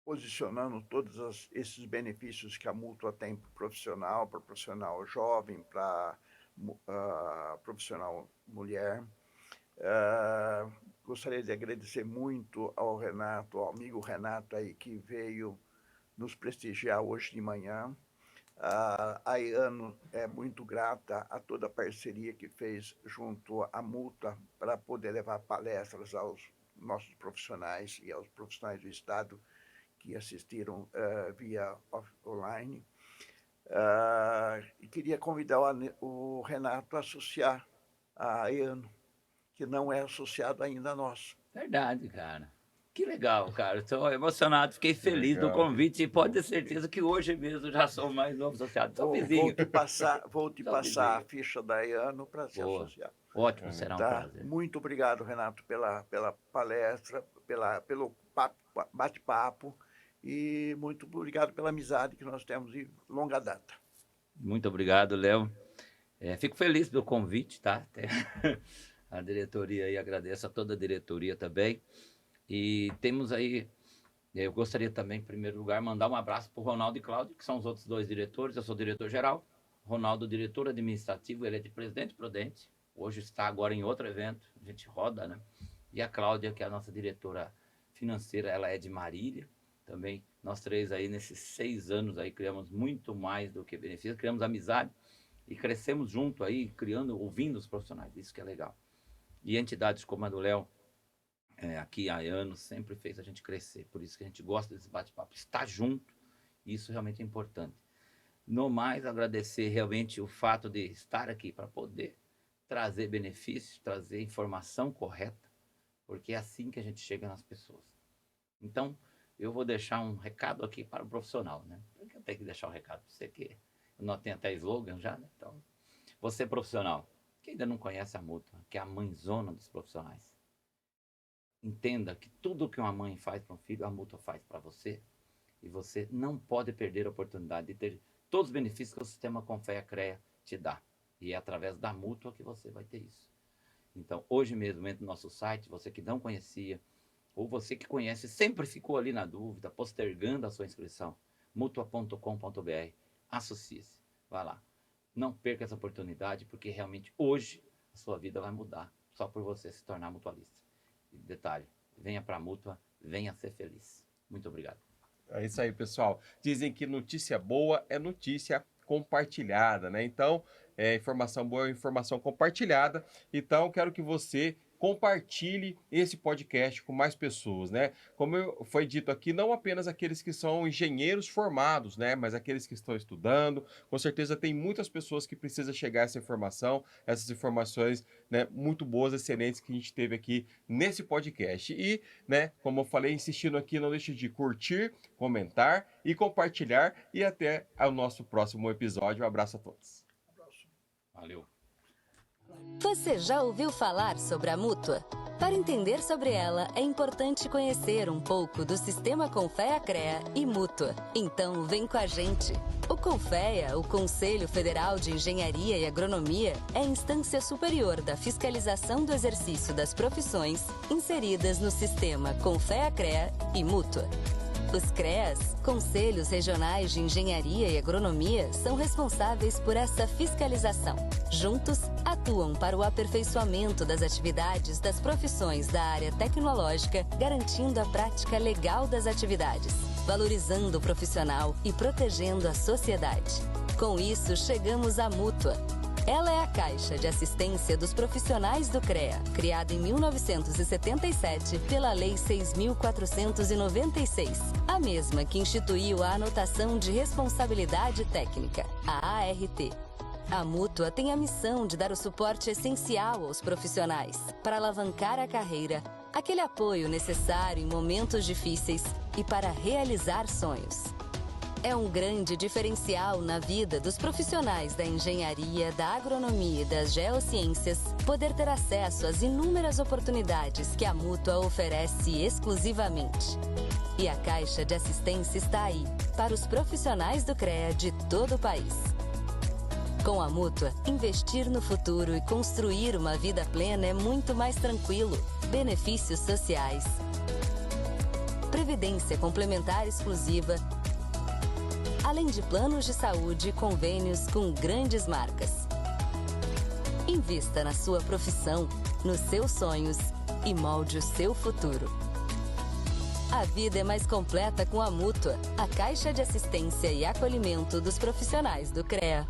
posicionando todos esses benefícios que a Mútua tem para o profissional jovem, para profissional mulher. Gostaria de agradecer muito ao Renato, ao amigo Renato aí que veio nos prestigiar hoje de manhã. A Iano é muito grata a toda a parceria que fez junto à Mútua para poder levar palestras aos nossos profissionais e aos profissionais do Estado que assistiram via online. E queria convidar o Renato a associar a Iano. que não é associado ainda a nós. Verdade, cara. Que legal, cara. Estou emocionado, fiquei feliz do legal. convite e pode ter certeza que hoje mesmo já sou mais novo associado. Sou vizinho. Vou te Sou passar vizinho. a ficha da Iano para se Boa. associar. Ótimo, será um Tá? prazer. Muito obrigado, Renato, pela palestra, pelo bate-papo e muito obrigado pela amizade que nós temos de longa data. Muito obrigado, Léo. Fico feliz do convite, tá? A diretoria aí, agradeço a toda a diretoria também. E temos aí, eu gostaria também, em primeiro lugar, mandar um abraço para o Ronaldo e Cláudio, que são os outros dois diretores. Eu sou diretor-geral, Ronaldo, diretor administrativo, ele é de Presidente Prudente. Hoje está agora em outro evento, a gente roda, né? E a Cláudia, que é a nossa diretora financeira, ela é de Marília. Também nós três aí, nesses 6 anos aí, criamos muito mais do que benefício, criamos amizade e crescemos junto aí, ouvindo os profissionais, isso que é legal. E entidades como a do Léo, aqui há anos, sempre fez a gente crescer, por isso que a gente gosta desse bate-papo, estar junto, isso realmente é importante. No mais, agradecer realmente o fato de estar aqui para poder trazer benefícios, trazer informação correta, porque é assim que a gente chega nas pessoas. Então, eu vou deixar um recado aqui para o profissional, né? Porque eu tenho que deixar um recado para você, que nós temos até slogan já, né? Então, você profissional, que ainda não conhece a Mútua, que é a mãezona dos profissionais, entenda que tudo que uma mãe faz para um filho, a Mútua faz para você, e você não pode perder a oportunidade de ter todos os benefícios que o sistema Confea-CREA te dá. E é através da Mútua que você vai ter isso. Então, hoje mesmo, entre no nosso site, você que não conhecia, ou você que conhece, sempre ficou ali na dúvida, postergando a sua inscrição, mutua.com.br, associe-se, vai lá. Não perca essa oportunidade, porque realmente hoje a sua vida vai mudar, só por você se tornar mutualista. E detalhe, venha para a Mútua, venha ser feliz. Muito obrigado. É isso aí, pessoal. Dizem que notícia boa é notícia compartilhada, né? Então, informação boa é informação compartilhada. Então, quero que você compartilhe esse podcast com mais pessoas, né? Como foi dito aqui, não apenas aqueles que são engenheiros formados, né? Mas aqueles que estão estudando. Com certeza tem muitas pessoas que precisam chegar a essa informação, essas informações, né, muito boas, excelentes que a gente teve aqui nesse podcast. E, né, como eu falei, insistindo aqui, não deixe de curtir, comentar e compartilhar. E até o nosso próximo episódio. Um abraço a todos. Valeu. Você já ouviu falar sobre a Mútua? Para entender sobre ela, é importante conhecer um pouco do sistema Confea-CREA e Mútua. Então, vem com a gente! O Confea, o Conselho Federal de Engenharia e Agronomia, é a instância superior da fiscalização do exercício das profissões inseridas no sistema Confea-CREA e Mútua. Os CREAs, Conselhos Regionais de Engenharia e Agronomia, são responsáveis por essa fiscalização. Juntos, atuam para o aperfeiçoamento das atividades das profissões da área tecnológica, garantindo a prática legal das atividades, valorizando o profissional e protegendo a sociedade. Com isso, chegamos à Mútua. Ela é a Caixa de Assistência dos Profissionais do CREA, criada em 1977 pela Lei 6.496, a mesma que instituiu a Anotação de Responsabilidade Técnica, a ART. A Mútua tem a missão de dar o suporte essencial aos profissionais para alavancar a carreira, aquele apoio necessário em momentos difíceis e para realizar sonhos. É um grande diferencial na vida dos profissionais da engenharia, da agronomia e das geociências poder ter acesso às inúmeras oportunidades que a Mútua oferece exclusivamente. E a Caixa de Assistência está aí para os profissionais do CREA de todo o país. Com a Mútua, investir no futuro e construir uma vida plena é muito mais tranquilo. Benefícios sociais, previdência complementar exclusiva, além de planos de saúde e convênios com grandes marcas. Invista na sua profissão, nos seus sonhos e molde o seu futuro. A vida é mais completa com a Mútua, a Caixa de Assistência e Acolhimento dos Profissionais do CREA.